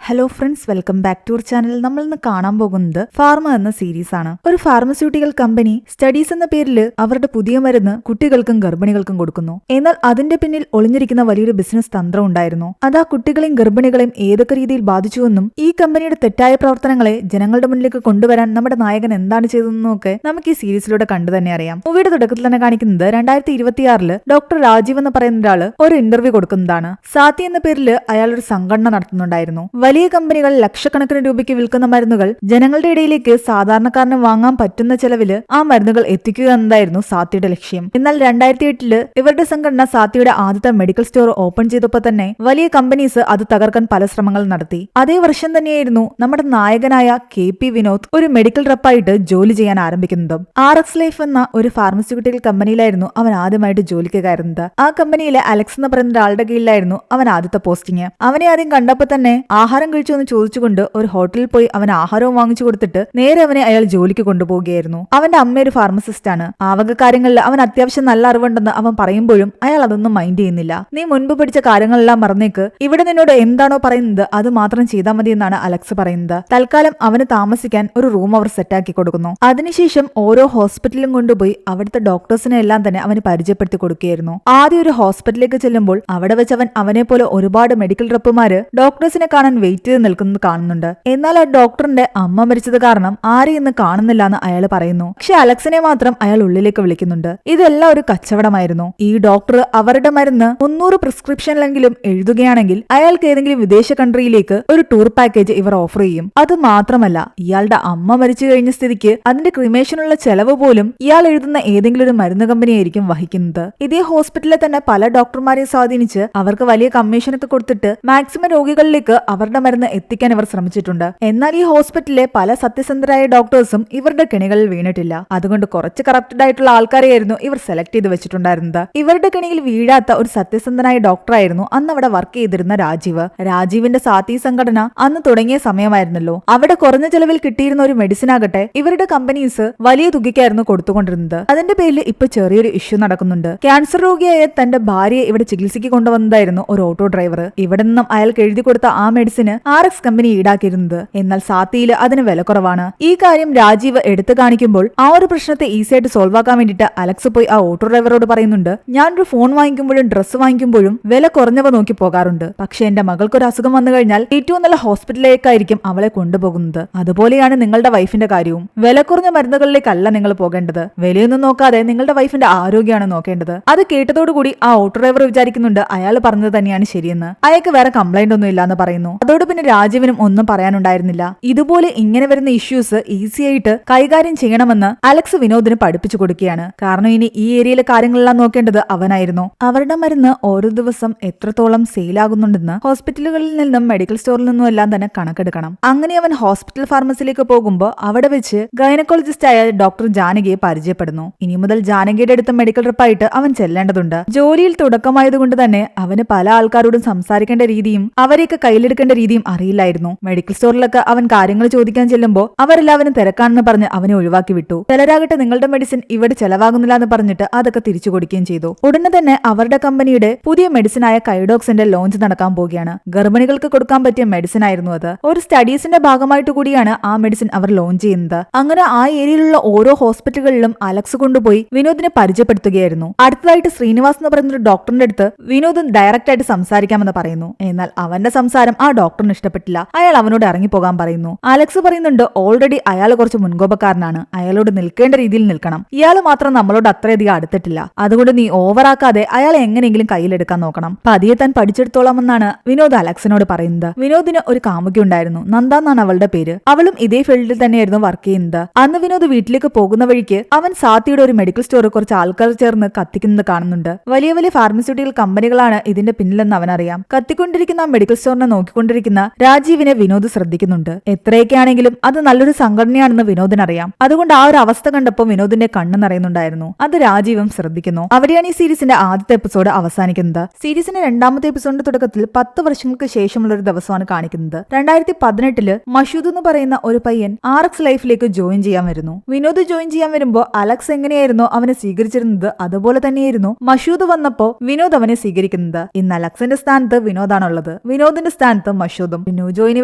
Hello friends, welcome back to our channel. നമ്മൾ ഇന്ന് കാണാൻ പോകുന്നത് ഫാർമ എന്ന സീരീസ് ആണ്. ഒരു ഫാർമസ്യൂട്ടിക്കൽ കമ്പനി സ്റ്റഡീസ് എന്ന പേരിൽ അവരുടെ പുതിയ മരുന്ന് കുട്ടികൾക്കും ഗർഭിണികൾക്കും കൊടുക്കുന്നു. എന്നാൽ അതിന്റെ പിന്നിൽ ഒളിഞ്ഞിരിക്കുന്ന വലിയൊരു ബിസിനസ് തന്ത്രം ഉണ്ടായിരുന്നു. അത് ആ കുട്ടികളെയും ഗർഭിണികളെയും ഏതൊക്കെ രീതിയിൽ ബാധിച്ചുവെന്നും ഈ കമ്പനിയുടെ തെറ്റായ പ്രവർത്തനങ്ങളെ ജനങ്ങളുടെ മുന്നിലേക്ക് കൊണ്ടുവരാൻ നമ്മുടെ നായകൻ എന്താണ് ചെയ്തതെന്നും ഒക്കെ നമുക്ക് ഈ സീരീസിലൂടെ കണ്ടു തന്നെ അറിയാം. മൂവിയുടെ തുടക്കത്തിൽ തന്നെ കാണിക്കുന്നത് 2026 ഡോക്ടർ രാജീവ് എന്ന് പറയുന്ന ഒരാള് ഒരു ഇന്റർവ്യൂ കൊടുക്കുന്നതാണ്. സാത്തി എന്ന പേരിൽ അയാൾ ഒരു സംഘടന നടത്തുന്നുണ്ടായിരുന്നു. വലിയ കമ്പനികൾ ലക്ഷക്കണക്കിന് രൂപയ്ക്ക് വിൽക്കുന്ന മരുന്നുകൾ ജനങ്ങളുടെ ഇടയിലേക്ക് സാധാരണക്കാരന് വാങ്ങാൻ പറ്റുന്ന ചെലവില് ആ മരുന്നുകൾ എത്തിക്കുക എന്നതായിരുന്നു സാത്തിയുടെ ലക്ഷ്യം. എന്നാൽ 2008 ഇവരുടെ സംഘടന സാത്തിയുടെ ആദ്യത്തെ മെഡിക്കൽ സ്റ്റോർ ഓപ്പൺ ചെയ്തപ്പോൾ തന്നെ വലിയ കമ്പനീസ് അത് തകർക്കാൻ പല ശ്രമങ്ങൾ നടത്തി. അതേ വർഷം തന്നെയായിരുന്നു നമ്മുടെ നായകനായ KP വിനോദ് ഒരു മെഡിക്കൽ റെപ്പായിട്ട് ജോലി ചെയ്യാൻ ആരംഭിക്കുന്നതും. RX ലൈഫ് എന്ന ഒരു ഫാർമസ്യൂട്ടിക്കൽ കമ്പനിയിലായിരുന്നു അവൻ ആദ്യമായിട്ട് ജോലിക്ക് കയറുന്നത്. ആ കമ്പനിയിലെ അലക്സ് എന്ന് പറയുന്ന ഒരാളുടെ കീഴിലായിരുന്നു അവൻ ആദ്യത്തെ പോസ്റ്റിംഗ്. അവനെ ആദ്യം കണ്ടപ്പോൾ തന്നെ ആഹാരം കഴിച്ചു എന്ന് ചോദിച്ചുകൊണ്ട് ഒരു ഹോട്ടലിൽ പോയി അവൻ ആഹാരവും വാങ്ങിച്ചു കൊടുത്തിട്ട് നേരെ അവനെ അയാൾ ജോലിക്ക് കൊണ്ടുപോവുകയായിരുന്നു. അവന്റെ അമ്മ ഒരു ഫാർമസിസ്റ്റ് ആണ്. ആവക കാര്യങ്ങളിൽ അവൻ അത്യാവശ്യം നല്ല അറിവുണ്ടെന്ന് അവൻ പറയുമ്പോഴും അയാൾ അതൊന്നും മൈൻഡ് ചെയ്യുന്നില്ല. നീ മുൻപ് പഠിച്ച കാര്യങ്ങളെല്ലാം മറന്നേക്ക്, ഇവിടെ നിന്നോട് എന്താണോ പറയുന്നത് അത് മാത്രം ചെയ്താൽ മതി എന്നാണ് അലക്സ് പറയുന്നത്. തൽക്കാലം അവന് താമസിക്കാൻ ഒരു റൂം അവർ സെറ്റാക്കി കൊടുക്കുന്നു. അതിനുശേഷം ഓരോ ഹോസ്പിറ്റലിലും കൊണ്ടുപോയി അവിടുത്തെ ഡോക്ടേഴ്സിനെ എല്ലാം തന്നെ അവന് പരിചയപ്പെടുത്തി കൊടുക്കുകയായിരുന്നു. ആദ്യം ഒരു ഹോസ്പിറ്റലിലേക്ക് ചെല്ലുമ്പോൾ അവിടെ വെച്ച് അവനെ പോലെ ഒരുപാട് മെഡിക്കൽ റെപ്പുമാര് ഡോക്ടേഴ്സിനെ കാണാൻ വെയിറ്റ് ചെയ്ത് നിൽക്കുന്നത് കാണുന്നുണ്ട്. എന്നാൽ ആ ഡോക്ടറിന്റെ അമ്മ മരിച്ചത് കാരണം ആരെയും ഇന്ന് കാണുന്നില്ല എന്ന് അയാൾ പറയുന്നു. പക്ഷെ അലക്സിനെ മാത്രം അയാൾ ഉള്ളിലേക്ക് വിളിക്കുന്നുണ്ട്. ഇതെല്ലാം ഒരു കച്ചവടമായിരുന്നു. ഈ ഡോക്ടർ അവരുടെ മരുന്ന് 300 പ്രിസ്ക്രിപ്ഷനിലെങ്കിലും എഴുതുകയാണെങ്കിൽ അയാൾക്ക് ഏതെങ്കിലും വിദേശ കൺട്രിയിലേക്ക് ഒരു ടൂർ പാക്കേജ് ഇവർ ഓഫർ ചെയ്യും. അത് മാത്രമല്ല, ഇയാളുടെ അമ്മ മരിച്ചു കഴിഞ്ഞ സ്ഥിതിക്ക് അതിന്റെ ക്രിമേഷനുള്ള ചെലവ് പോലും ഇയാൾ എഴുതുന്ന ഏതെങ്കിലും ഒരു മരുന്ന് കമ്പനിയായിരിക്കും വഹിക്കുന്നത്. ഇതേ ഹോസ്പിറ്റലിൽ തന്നെ പല ഡോക്ടർമാരെ സ്വാധീനിച്ച് അവർക്ക് വലിയ കമ്മീഷനൊക്കെ കൊടുത്തിട്ട് മാക്സിമം രോഗികളിലേക്ക് അവരുടെ മരുന്ന് എത്തിക്കാൻ ഇവർ ശ്രമിച്ചിട്ടുണ്ട്. എന്നാൽ ഈ ഹോസ്പിറ്റലിലെ പല സത്യസന്ധരായ ഡോക്ടേഴ്സും ഇവരുടെ കെണികളിൽ വീണിട്ടില്ല. അതുകൊണ്ട് കുറച്ച് കറപ്റ്റഡ് ആയിട്ടുള്ള ആൾക്കാരെയായിരുന്നു ഇവർ സെലക്ട് ചെയ്ത് വെച്ചിട്ടുണ്ടായിരുന്നത്. ഇവരുടെ കെണിയിൽ വീഴാത്ത ഒരു സത്യസന്ധനായ ഡോക്ടറായിരുന്നു അന്ന് അവിടെ വർക്ക് ചെയ്തിരുന്ന രാജീവ്. രാജീവിന്റെ സാത്തി സംഘടന അന്ന് തുടങ്ങിയ സമയമായിരുന്നല്ലോ. അവിടെ കുറഞ്ഞ ചെലവിൽ കിട്ടിയിരുന്ന ഒരു മെഡിസിൻ ആകട്ടെ ഇവരുടെ കമ്പനീസ് വലിയ തുകയ്ക്കായിരുന്നു കൊടുത്തുകൊണ്ടിരുന്നത്. അതിന്റെ പേരിൽ ഇപ്പൊ ചെറിയൊരു ഇഷ്യൂ നടക്കുന്നുണ്ട്. ക്യാൻസർ രോഗിയായ തന്റെ ഭാര്യയെ ഇവിടെ ചികിത്സയ്ക്ക് കൊണ്ടുവന്നതായിരുന്നു ഒരു ഓട്ടോ ഡ്രൈവർ. ഇവിടെ നിന്നും അയാൾക്ക് എഴുതി കൊടുത്ത ആ മെഡിസിന് RX കമ്പനി ഈടാക്കിയിരുന്നത്. എന്നാൽ സാത്തിയിൽ അതിന് വില കുറവാണ്. ഈ കാര്യം രാജീവ് എടുത്തു കാണിക്കുമ്പോൾ ആ ഒരു പ്രശ്നത്തെ ഈസി ആയിട്ട് സോൾവ് ആക്കാൻ വേണ്ടിയിട്ട് അലക്സ് പോയി ആ ഓട്ടോ ഡ്രൈവറോട് പറയുന്നുണ്ട്, ഞാനൊരു ഫോൺ വാങ്ങിക്കുമ്പോഴും ഡ്രസ്സ് വാങ്ങിക്കുമ്പോഴും വില കുറഞ്ഞവ നോക്കി പോകാറുണ്ട്. പക്ഷെ എന്റെ മകൾക്കൊരു അസുഖം വന്നു കഴിഞ്ഞാൽ ഏറ്റവും നല്ല ഹോസ്പിറ്റലിലേക്കായിരിക്കും അവളെ കൊണ്ടുപോകുന്നത്. അതുപോലെയാണ് നിങ്ങളുടെ വൈഫിന്റെ കാര്യവും. വില കുറഞ്ഞ മരുന്നുകളിലേക്കല്ല നിങ്ങൾ പോകേണ്ടത്. വിലയൊന്നും നോക്കാതെ നിങ്ങളുടെ വൈഫിന്റെ ആരോഗ്യമാണ് നോക്കേണ്ടത്. അത് കേട്ടതോടുകൂടി ആ ഓട്ടോ ഡ്രൈവർ വിചാരിക്കുന്നുണ്ട് അയാൾ പറഞ്ഞത് തന്നെയാണ് ശരിയെന്ന്. അയാൾക്ക് വേറെ കംപ്ലൈന്റ് ഒന്നും ഇല്ലാന്ന് പറയുന്നു. അതോട് പിന്നെ രാജീവിനും ഒന്നും പറയാനുണ്ടായിരുന്നില്ല. ഇതുപോലെ ഇങ്ങനെ വരുന്ന ഇഷ്യൂസ് ഈസി ആയിട്ട് കൈകാര്യം ചെയ്യണമെന്ന് അലക്സ് വിനോദിന് പഠിപ്പിച്ചു കൊടുക്കുകയാണ്. കാരണം ഇനി ഈ ഏരിയയിലെ കാര്യങ്ങളെല്ലാം നോക്കേണ്ടത് അവനായിരുന്നു. അവരുടെ മരുന്ന് ഓരോ ദിവസം എത്രത്തോളം സെയിൽ ആകുന്നുണ്ടെന്ന് ഹോസ്പിറ്റലുകളിൽ നിന്നും മെഡിക്കൽ സ്റ്റോറിൽ നിന്നും എല്ലാം തന്നെ കണക്കെടുക്കണം. അങ്ങനെ അവൻ ഹോസ്പിറ്റൽ ഫാർമസിയിലേക്ക് പോകുമ്പോൾ അവിടെ വെച്ച് ഗൈനക്കോളജിസ്റ്റ് ആയ ഡോക്ടർ ജാനകിയെ പരിചയപ്പെടുന്നു. ഇനി മുതൽ ജാനകിയുടെ അടുത്ത മെഡിക്കൽ റിപ്പായിട്ട് അവൻ ചെല്ലേണ്ടതുണ്ട്. ജോലിയിൽ തുടക്കമായതുകൊണ്ട് തന്നെ അവന് പല ആൾക്കാരോടും സംസാരിക്കേണ്ട രീതിയും അവരെയൊക്കെ കയ്യിലെടുക്കേണ്ട രീതിയും അറിയില്ലായിരുന്നു. മെഡിക്കൽ സ്റ്റോറിലൊക്കെ അവൻ കാര്യങ്ങൾ ചോദിക്കാൻ ചെല്ലുമ്പോൾ അവരെല്ലാവരും തിരക്കാണെന്ന് പറഞ്ഞ് അവനെ ഒഴിവാക്കി വിട്ടു. ചിലരാകട്ടെ നിങ്ങളുടെ മെഡിസിൻ ഇവിടെ ചെലവാകുന്നില്ല എന്ന് പറഞ്ഞിട്ട് അതൊക്കെ തിരിച്ചു കൊടുക്കുകയും ചെയ്തു. ഉടനെ തന്നെ അവരുടെ കമ്പനിയുടെ പുതിയ മെഡിസിനായ കൈഡോക്സിന്റെ ലോഞ്ച് നടക്കാൻ പോവുകയാണ്. ഗർഭിണികൾക്ക് കൊടുക്കാൻ പറ്റിയ മെഡിസിൻ ആയിരുന്നു അത്. ഒരു സ്റ്റഡീസിന്റെ ഭാഗമായിട്ട് കൂടിയാണ് ആ മെഡിസിൻ അവർ ലോഞ്ച് ചെയ്യുന്നത്. അങ്ങനെ ആ ഏരിയയിലുള്ള ഓരോ ഹോസ്പിറ്റലുകളിലും അലക്സ് കൊണ്ടുപോയി വിനോദിനെ പരിചയപ്പെടുത്തുകയായിരുന്നു. അടുത്തതായിട്ട് ശ്രീനിവാസ് എന്ന് പറയുന്ന ഒരു ഡോക്ടറിന്റെ അടുത്ത് വിനോദ് ഡയറക്റ്റ് ആയിട്ട് സംസാരിക്കാമെന്ന് പറയുന്നു. എന്നാൽ അവന്റെ സംസാരം ആ ഡോക്ടറിന് ഇഷ്ടപ്പെട്ടില്ല. അയാൾ അവനോട് ഇറങ്ങിപ്പോകാൻ പറയുന്നു. അലക്സ് പറയുന്നുണ്ട് ഓൾറെഡി അയാൾ കുറച്ച് മുൻകോപക്കാരനാണ്, അയാളോട് നിൽക്കേണ്ട രീതിയിൽ നിൽക്കണം. ഇയാൾ മാത്രം നമ്മളോട് അത്രയധികം അടുത്തിട്ടില്ല. അതുകൊണ്ട് നീ ഓവറാക്കാതെ അയാളെ എങ്ങനെയെങ്കിലും കയ്യിലെടുക്കാൻ നോക്കണം. പതിയെ താൻ പഠിച്ചെടുത്തോളാമെന്നാണ് വിനോദ് അലക്സിനോട് പറയുന്നത്. വിനോദിന് ഒരു കാമുകി ഉണ്ടായിരുന്നു, നന്ദ എന്നാണ് അവളുടെ പേര്. അവളും ഇതേ ഫീൽഡിൽ തന്നെയായിരുന്നു വർക്ക് ചെയ്യുന്നത്. അന്ന് വിനോദ് വീട്ടിലേക്ക് പോകുന്ന വഴിക്ക് അവൻ സാത്തിയുടെ ഒരു മെഡിക്കൽ സ്റ്റോർ കുറച്ച് ആൾക്കാർ ചേർന്ന് കത്തിക്കുന്നത് കാണുന്നുണ്ട്. വലിയ വലിയ ഫാർമസ്യൂട്ടിക്കൽ കമ്പനികളാണ് ഇതിന്റെ പിന്നിലെന്ന് അവനറിയാം. കത്തിക്കൊണ്ടിരിക്കുന്ന ആ മെഡിക്കൽ സ്റ്റോറിനെ നോക്കിക്കൊണ്ടിരിക്കുന്ന രാജീവിനെ വിനോദ് ശ്രദ്ധിക്കുന്നുണ്ട്. എത്രയൊക്കെയാണെങ്കിലും അത് നല്ലൊരു സംഘടനയാണെന്ന് വിനോദിനറിയാം. അതുകൊണ്ട് ആ ഒരു അവസ്ഥ കണ്ടപ്പോൾ വിനോദിന്റെ കണ്ണ് നിറയുന്നുണ്ടായിരുന്നു. അത് രാജീവും ശ്രദ്ധിക്കുന്നു. അവിടെയാണ് ഈ സീരീസിന്റെ ആദ്യത്തെ എപ്പിസോഡ് അവസാനിക്കുന്നത്. സീരീസിന്റെ രണ്ടാമത്തെ എപ്പിസോഡിന്റെ തുടക്കത്തിൽ 10 വർഷങ്ങൾക്ക് ശേഷമുള്ള ഒരു ദിവസമാണ് കാണിക്കുന്നത്. 2018 മഷൂദ് എന്ന് പറയുന്ന ഒരു പയ്യൻ RX ലൈഫിലേക്ക് ജോയിൻ ചെയ്യാൻ വരുന്നു. വിനോദ് ജോയിൻ ചെയ്യാൻ വരുമ്പോൾ അലക്സ് എങ്ങനെയായിരുന്നോ അവനെ സ്വീകരിച്ചിരുന്നത് അതുപോലെ തന്നെയായിരുന്നു മഷൂദ് വന്നപ്പോ വിനോദ് അവനെ സ്വീകരിക്കുന്നത്. ഇന്ന് അലക്സിന്റെ സ്ഥാനത്ത് വിനോദാണുള്ളത്. വിനോദിന്റെ സ്ഥാനത്ത് മഷൂദ് മഷൂദും. ന്യൂ ജോയിനി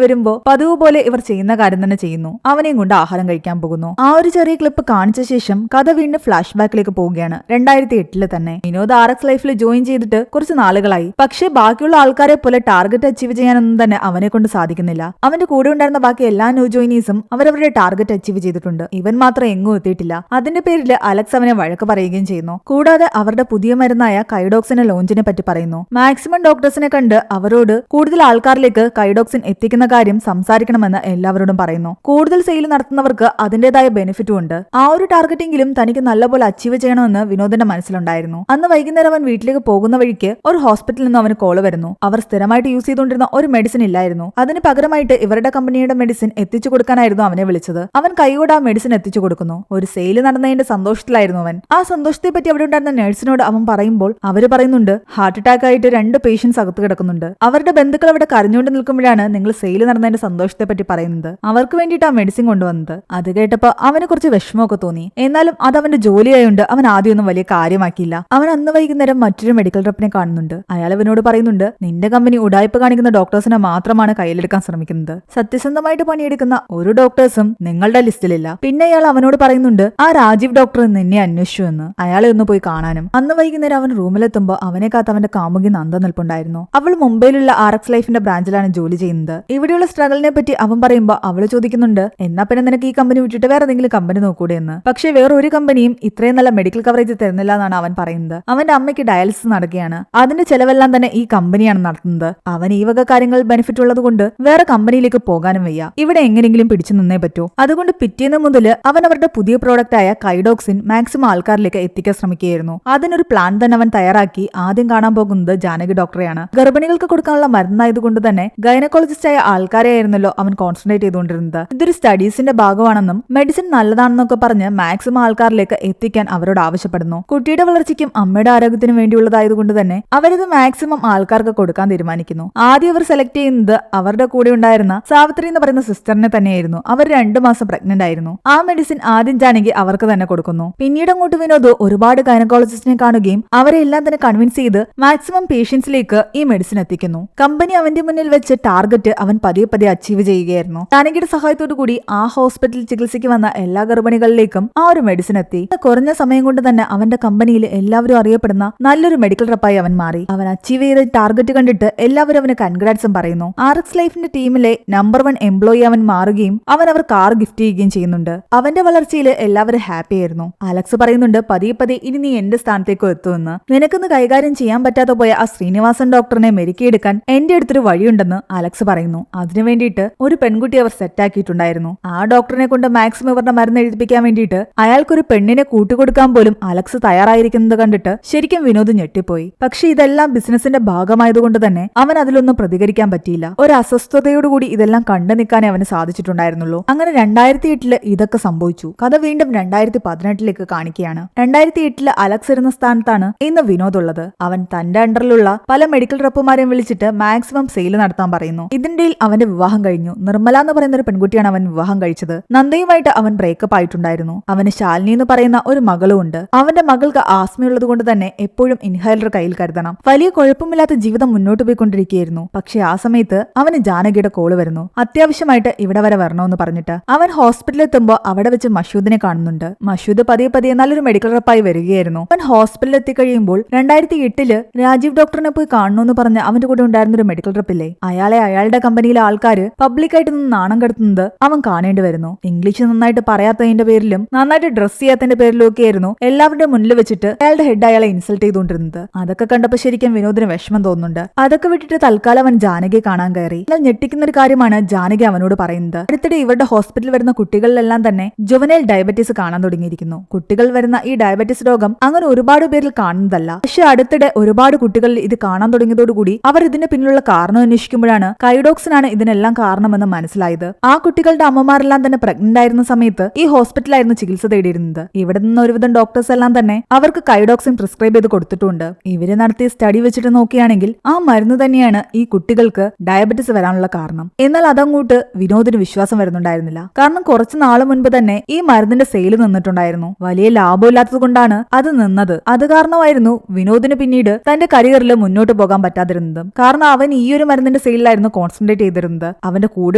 വരുമ്പോ പതിവ് പോലെ ഇവർ ചെയ്യുന്ന കാര്യം തന്നെ ചെയ്യുന്നു. അവനെയും കൊണ്ട് ആഹാരം കഴിക്കാൻ പോകുന്നു. ആ ഒരു ചെറിയ ക്ലിപ്പ് കാണിച്ച ശേഷം കഥ വീണ്ടും ഫ്ലാഷ് ബാക്കിലേക്ക് പോവുകയാണ്. 2008 തന്നെ വിനോദ് RX ലൈഫിൽ ജോയിൻ ചെയ്തിട്ട് കുറച്ച് നാളുകളായി. പക്ഷേ ബാക്കിയുള്ള ആൾക്കാരെ പോലെ ടാർഗറ്റ് അച്ചീവ് ചെയ്യാനൊന്നും തന്നെ അവനെ കൊണ്ട് സാധിക്കുന്നില്ല. അവന്റെ കൂടെ ഉണ്ടായിരുന്ന ബാക്കി എല്ലാ ന്യൂ ജോയിനീസും അവരവരുടെ ടാർഗറ്റ് അച്ചീവ് ചെയ്തിട്ടുണ്ട്. ഇവൻ മാത്രം എങ്ങും എത്തിയിട്ടില്ല. അതിന്റെ പേരിൽ അലക്സ് അവനെ വഴക്ക് പറയുകയും ചെയ്യുന്നു. കൂടാതെ അവരുടെ പുതിയ മരുന്നായ കൈഡോക്സിന്റെ ലോഞ്ചിനെ പറ്റി പറയുന്നു. മാക്സിമം ഡോക്ടേഴ്സിനെ കണ്ട് അവരോട് കൂടുതൽ ആൾക്കാരിലേക്ക് കൈഡോക്സിൻ എത്തിക്കുന്ന കാര്യം സംസാരിക്കണമെന്ന് എല്ലാവരോടും പറയുന്നു. കൂടുതൽ സെയിൽ നടത്തുന്നവർക്ക് അതിന്റേതായ ബെനിഫിറ്റും ഉണ്ട്. ആ ഒരു ടാർഗറ്റിംഗിലും തനിക്ക് നല്ലപോലെ അച്ചീവ് ചെയ്യണമെന്ന് വിനോദിന്റെ മനസ്സിലുണ്ടായിരുന്നു. അന്ന് വൈകുന്നേരം അവൻ വീട്ടിലേക്ക് പോകുന്ന വഴിക്ക് ഒരു ഹോസ്പിറ്റലിൽ നിന്ന് അവന് കോള് വരുന്നു. അവർ സ്ഥിരമായിട്ട് യൂസ് ചെയ്തുകൊണ്ടിരുന്ന ഒരു മെഡിസിൻ ഇല്ലായിരുന്നു. അതിന് പകരമായിട്ട് ഇവരുടെ കമ്പനിയുടെ മെഡിസിൻ എത്തിച്ചു കൊടുക്കാനായിരുന്നു അവനെ വിളിച്ചത്. അവൻ കൈയോടെ ആ മെഡിസിൻ എത്തിച്ചു കൊടുക്കുന്നു. ഒരു സെയിൽ നടന്നതിന്റെ സന്തോഷത്തിലായിരുന്നു അവൻ. ആ സന്തോഷത്തെ പറ്റി അവിടെ ഉണ്ടായിരുന്ന നഴ്സിനോട് അവൻ പറയുമ്പോൾ അവര് പറയുന്നുണ്ട്, ഹാർട്ട് അറ്റാക്ക് ആയിട്ട് 2 പേഷ്യൻസ് അകത്ത് കിടക്കുന്നുണ്ട്. അവരുടെ ബന്ധുക്കൾ അവിടെ കരഞ്ഞുകൊണ്ട് നിൽക്കുമ്പോഴാണ് നിങ്ങൾ സെയിൽ നടന്നതിന്റെ സന്തോഷത്തെ പറ്റി പറയുന്നത്. അവർക്ക് വേണ്ടിയിട്ട് ആ മെഡിസിൻ കൊണ്ടുവന്നത്. അത് കേട്ടപ്പോ അവന് കുറച്ച് വിഷമമൊക്കെ തോന്നി. എന്നാലും അത് അവന്റെ ജോലിയായോണ്ട് അവൻ ആദ്യമൊന്നും വലിയ കാര്യമാക്കിയില്ല. അവൻ അന്ന് വൈകുന്നേരം മറ്റൊരു മെഡിക്കൽ റെപ്പിനെ കാണുന്നുണ്ട്. അയാൾ അവനോട് പറയുന്നുണ്ട്, നിന്റെ കമ്പനി ഉടായ്പ കാണിക്കുന്ന ഡോക്ടേഴ്സിനെ മാത്രമാണ് കയ്യിലെടുക്കാൻ ശ്രമിക്കുന്നത്. സത്യസന്ധമായിട്ട് പണിയെടുക്കുന്ന ഒരു ഡോക്ടേഴ്സും നിങ്ങളുടെ ലിസ്റ്റിലില്ല. പിന്നെ അയാൾ അവനോട് പറയുന്നുണ്ട്, ആ രാജീവ് ഡോക്ടർ നിന്നെ അന്വേഷിച്ചു എന്ന്. അയാളെ ഒന്ന് പോയി കാണാനും. അന്ന് വൈകുന്നേരം അവൻ റൂമിലെത്തുമ്പോൾ അവനെ കാത്ത് അവന്റെ കാമുകി നന്ദ നിൽപ്പുണ്ടായിരുന്നു. അവൾ മുംബൈയിലുള്ള RX ലൈഫിന്റെ ബ്രാഞ്ചിലാണ് ജോലി ചെയ്യുന്നത്. ഇവിടെയുള്ള സ്ട്രഗിളിനെ പറ്റി അവൻ പറയുമ്പോൾ അവള് ചോദിക്കുന്നുണ്ട്, എന്നാ പിന്നെ നിനക്ക് ഈ കമ്പനി വിട്ടിട്ട് വേറെ ഏതെങ്കിലും കമ്പനി നോക്കൂടെ എന്ന്. പക്ഷേ വേറെ ഒരു കമ്പനിയും ഇത്രയും നല്ല മെഡിക്കൽ കവറേജ് തരുന്നില്ല എന്നാണ് അവൻ പറയുന്നത്. അവന്റെ അമ്മയ്ക്ക് ഡയാലിസിസ് നടക്കുകയാണ്. അതിന്റെ ചെലവെല്ലാം തന്നെ ഈ കമ്പനിയാണ് നടത്തുന്നത്. അവൻ ഈ വക കാര്യങ്ങൾ ബെനിഫിറ്റ് ഉള്ളത് കൊണ്ട് വേറെ കമ്പനിയിലേക്ക് പോകാനും വയ്യ. ഇവിടെ എങ്ങനെയെങ്കിലും പിടിച്ചു നിന്നേ പറ്റൂ. അതുകൊണ്ട് പിറ്റേന്ന് മുതൽ അവൻ അവരുടെ പുതിയ പ്രോഡക്റ്റ് ആയ കൈഡോക്സിൻ മാക്സിമം ആൾക്കാരിലേക്ക് എത്തിക്കാൻ ശ്രമിക്കുകയായിരുന്നു. അതിനൊരു പ്ലാൻ തന്നെ അവൻ തയ്യാറാക്കി ആദ്യം കാണാൻ പോകുന്നത് ജാനകി ഡോക്ടറെയാണ്. ഗർഭിണികൾക്ക് കൊടുക്കാനുള്ള മരുന്നായതുകൊണ്ട് തന്നെ ഗൈനക്കോളജിസ്റ്റ് ആയ ആൾക്കാരെയായിരുന്നല്ലോ അവൻ കോൺസെൻട്രേറ്റ് ചെയ്തുകൊണ്ടിരുന്നത്. ഇതൊരു സ്റ്റഡീസിന്റെ ഭാഗമാണെന്നും മെഡിസിൻ നല്ലതാണെന്നൊക്കെ പറഞ്ഞ് മാക്സിമം ആൾക്കാരിലേക്ക് എത്തിക്കാൻ അവരോട് ആവശ്യപ്പെടുന്നു. കുട്ടിയുടെ വളർച്ചയ്ക്കും അമ്മയുടെ ആരോഗ്യത്തിനും വേണ്ടിയുള്ളതായതുകൊണ്ട് തന്നെ അവരത് മാക്സിമം ആൾക്കാർക്ക് കൊടുക്കാൻ തീരുമാനിക്കുന്നു. ആദ്യം അവർ സെലക്ട് ചെയ്യുന്നത് അവരുടെ കൂടെ ഉണ്ടായിരുന്ന സാവിത്രി എന്ന് പറയുന്ന സിസ്റ്ററിനെ തന്നെയായിരുന്നു. അവർ 2 മാസം പ്രഗ്നന്റ് ആയിരുന്നു. ആ മെഡിസിൻ ആദ്യം ജാനകി അവർക്ക് തന്നെ കൊടുക്കുന്നു. പിന്നീട് അങ്ങോട്ട് വിനോദ് ഒരുപാട് ഗൈനക്കോളജിസ്റ്റിനെ കാണുകയും അവരെ എല്ലാം തന്നെ കൺവിൻസ് ചെയ്ത് മാക്സിമം പേഷ്യൻസിലേക്ക് ഈ മെഡിസിൻ എത്തിക്കുന്നു. കമ്പനി അവന്റെ മുന്നിൽ വെച്ച് ടാർഗറ്റ് അവൻ പതിയെ പതിയെ അച്ചീവ് ചെയ്യുകയായിരുന്നു. ജാനകിയുടെ സഹായത്തോടു കൂടി ആ ഹോസ്പിറ്റലിൽ ചികിത്സയ്ക്ക് വന്ന എല്ലാ ഗർഭിണികളിലേക്കും ആ ഒരു മെഡിസിൻ എത്തി. കുറഞ്ഞ സമയം കൊണ്ട് തന്നെ അവന്റെ കമ്പനിയിൽ എല്ലാവരും അറിയപ്പെടുന്ന നല്ലൊരു മെഡിക്കൽ റെപ്പായി അവൻ മാറി. അവൻ അച്ചീവ് ചെയ്ത ടാർഗറ്റ് കണ്ടിട്ട് എല്ലാവരും അവന് കൺഗ്രാറ്റ്സും പറയുന്നു. RX ലൈഫിന്റെ ടീമിലെ നമ്പർ 1 എംപ്ലോയി അവൻ മാറുകയും അവൻ അവർ കാർ ഗിഫ്റ്റ് ചെയ്യുകയും ചെയ്യുന്നുണ്ട്. അവന്റെ വളർച്ചയിൽ എല്ലാവരും ഹാപ്പി ആയിരുന്നു. അലക്സ് പറയുന്നുണ്ട്, പതിയെ പതിയെ ഇനി നീ എന്റെ സ്ഥാനത്തേക്ക് എത്തുമെന്ന്. നിനക്കൊന്ന് കൈകാര്യം ചെയ്യാൻ പറ്റാതെ പോയ ആ ശ്രീനിവാസൻ ഡോക്ടറിനെ മെരുക്കിയെടുക്കാൻ എന്റെ അടുത്തൊരു വഴിയുണ്ടെന്ന് അലക്സ് പറയുന്നു. അതിനു വേണ്ടിയിട്ട് ഒരു പെൺകുട്ടി അവർ സെറ്റാക്കിയിട്ടുണ്ടായിരുന്നു. ആ ഡോക്ടറിനെ കൊണ്ട് മാക്സിമം ഇവരുടെ മരുന്ന് എഴുതിപ്പിക്കാൻ വേണ്ടിയിട്ട് അയാൾക്കൊരു പെണ്ണിനെ കൂട്ടുകൊടുക്കാൻ പോലും അലക്സ് തയ്യാറായിരിക്കുന്നത് കണ്ടിട്ട് ശരിക്കും വിനോദ് ഞെട്ടിപ്പോയി. പക്ഷെ ഇതെല്ലാം ബിസിനസിന്റെ ഭാഗമായതുകൊണ്ട് തന്നെ അവൻ അതിലൊന്നും പ്രതികരിക്കാൻ പറ്റിയില്ല. ഒരു അസ്വസ്ഥതയോടുകൂടി ഇതെല്ലാം കണ്ടു നിൽക്കാനേ അവന് സാധിച്ചിട്ടുണ്ടായിരുന്നുള്ളൂ. അങ്ങനെ 2008 ഇതൊക്കെ സംഭവിച്ചു. കഥ വീണ്ടും 2018 കാണിക്കുകയാണ്. 2008 അലക്സ് ഇരുന്ന സ്ഥാനത്താണ് ഇന്ന് വിനോദ് ഉള്ളത്. അവൻ തന്റെ അണ്ടറിലുള്ള പല മെഡിക്കൽ റെപ്പുമാരെയും വിളിച്ചിട്ട് മാക്സിമം സെയിൽ നടത്താൻ പറയുന്നു. ഇതിനിടയിൽ അവന്റെ വിവാഹം കഴിഞ്ഞു. നിർമ്മല എന്ന് പറയുന്ന ഒരു പെൺകുട്ടിയാണ് അവൻ വിവാഹം കഴിച്ചത്. നന്ദയുമായിട്ട് അവൻ ബ്രേക്കപ്പ് ആയിട്ടുണ്ടായിരുന്നു. അവന് ശാലിനി എന്ന് പറയുന്ന ഒരു മകളും ഉണ്ട്. അവന്റെ മകൾക്ക് ആസ്മയുള്ളത് കൊണ്ട് തന്നെ എപ്പോഴും ഇൻഹൈലർ കയ്യിൽ കരുതണം. വലിയ കുഴപ്പമില്ലാത്ത ജീവിതം മുന്നോട്ട് പോയിക്കൊണ്ടിരിക്കുകയായിരുന്നു. പക്ഷെ ആ സമയത്ത് അവന് ജാനകിയുടെ കോള് വരുന്നു. അത്യാവശ്യമായിട്ട് ഇവിടെ വരെ വരണമെന്ന് പറഞ്ഞിട്ട്. അവൻ ഹോസ്പിറ്റലിൽ എത്തുമ്പോൾ അവിടെ വെച്ച് മഷൂദിനെ കാണുന്നുണ്ട്. മഷൂദ് പതിയെ പതിയെ നല്ലൊരു മെഡിക്കൽ റെപ്പായി വരികയായിരുന്നു. അവൻ ഹോസ്പിറ്റലിൽ എത്തിക്കഴിയുമ്പോൾ 2008 രാജീവ് ഡോക്ടറിനെ പോയി കാണണമെന്ന് പറഞ്ഞ് അവന്റെ കൂടെ ഉണ്ടായിരുന്ന ഒരു മെഡിക്കൽ റെപ്പില്ലേ, അയാളെ അയാളുടെ കമ്പനിയിലെ ആൾക്കാര് പബ്ലിക്കായിട്ട് നിന്ന് നാണം കെടുത്തുന്നത് അവൻ കാണേണ്ടി വരുന്നു. ഇംഗ്ലീഷ് നന്നായിട്ട് പറയാത്തതിന്റെ പേരിലും നന്നായിട്ട് ഡ്രസ് ചെയ്യാത്തതിന്റെ പേരിലും ഒക്കെ ആയിരുന്നു എല്ലാവരുടെ മുന്നിൽ വെച്ചിട്ട് അയാളുടെ ഹെഡ് അയാളെ ഇൻസൾട്ട് ചെയ്തുകൊണ്ടിരുന്നത്. അതൊക്കെ കണ്ടപ്പോൾ ശരിക്കും വിനോദിന് വിഷമം തോന്നുന്നുണ്ട്. അതൊക്കെ വിട്ടിട്ട് തൽക്കാലം അവൻ ജാനകിയെ കാണാൻ കയറി. എന്നാൽ ഞെട്ടിക്കുന്ന ഒരു കാര്യമാണ് ജാനകി അവനോട് പറയുന്നത്. അടുത്തിടെ ഇവരുടെ ഹോസ്പിറ്റലിൽ വരുന്ന കുട്ടികളിലെല്ലാം തന്നെ ജുവനൈൽ ഡയബറ്റീസ് കാണാൻ തുടങ്ങിയിരിക്കുന്നു. കുട്ടികൾ വരുന്ന ഈ ഡയബറ്റീസ് രോഗം അങ്ങനെ ഒരുപാട് പേരിൽ കാണുന്നതല്ല. പക്ഷെ അടുത്തിടെ ഒരുപാട് കുട്ടികളിൽ ഇത് കാണാൻ തുടങ്ങിയതോടുകൂടി അവർ ഇതിന് പിന്നിലുള്ള കാരണം അന്വേഷിക്കുമ്പോഴാണ് കൈഡോക്സിനാണ് ഇതിനെല്ലാം കാരണമെന്ന് മനസ്സിലായത്. ആ കുട്ടികളുടെ അമ്മമാരെല്ലാം തന്നെ പ്രഗ്നന്റ് ആയിരുന്ന സമയത്ത് ഈ ഹോസ്പിറ്റലായിരുന്നു ചികിത്സ തേടിയിരുന്നത്. ഇവിടെ നിന്ന് ഒരുവിധം ഡോക്ടേഴ്സ് എല്ലാം തന്നെ അവർക്ക് കൈഡോക്സിൻ പ്രിസ്ക്രൈബ് ചെയ്ത് കൊടുത്തിട്ടുണ്ട്. ഇവര് നടത്തിയ സ്റ്റഡി വെച്ചിട്ട് നോക്കുകയാണെങ്കിൽ ആ മരുന്ന് തന്നെയാണ് ഈ കുട്ടികൾക്ക് ഡയബറ്റിസ് വരാനുള്ള കാരണം. എന്നാൽ അതങ്ങോട്ട് വിനോദിന് വിശ്വാസം വരുന്നുണ്ടായിരുന്നില്ല. കാരണം കുറച്ചു നാള് മുൻപ് തന്നെ ഈ മരുന്നിന്റെ സെയിൽ നിന്നിട്ടുണ്ടായിരുന്നു. വലിയ ലാഭമില്ലാത്തത് കൊണ്ടാണ് അത് നിന്നത്. അത് കാരണമായിരുന്നു വിനോദിന് പിന്നീട് തന്റെ കരിയറിൽ മുന്നോട്ട് പോകാൻ പറ്റാതിരുന്നത്. കാരണം അവൻ ഈ ഒരു മരുന്നിന്റെ സെയിൽ മേലിലായിരുന്നു കോൺസെൻട്രേറ്റ് ചെയ്തിരുന്നത്. അവന്റെ കൂടെ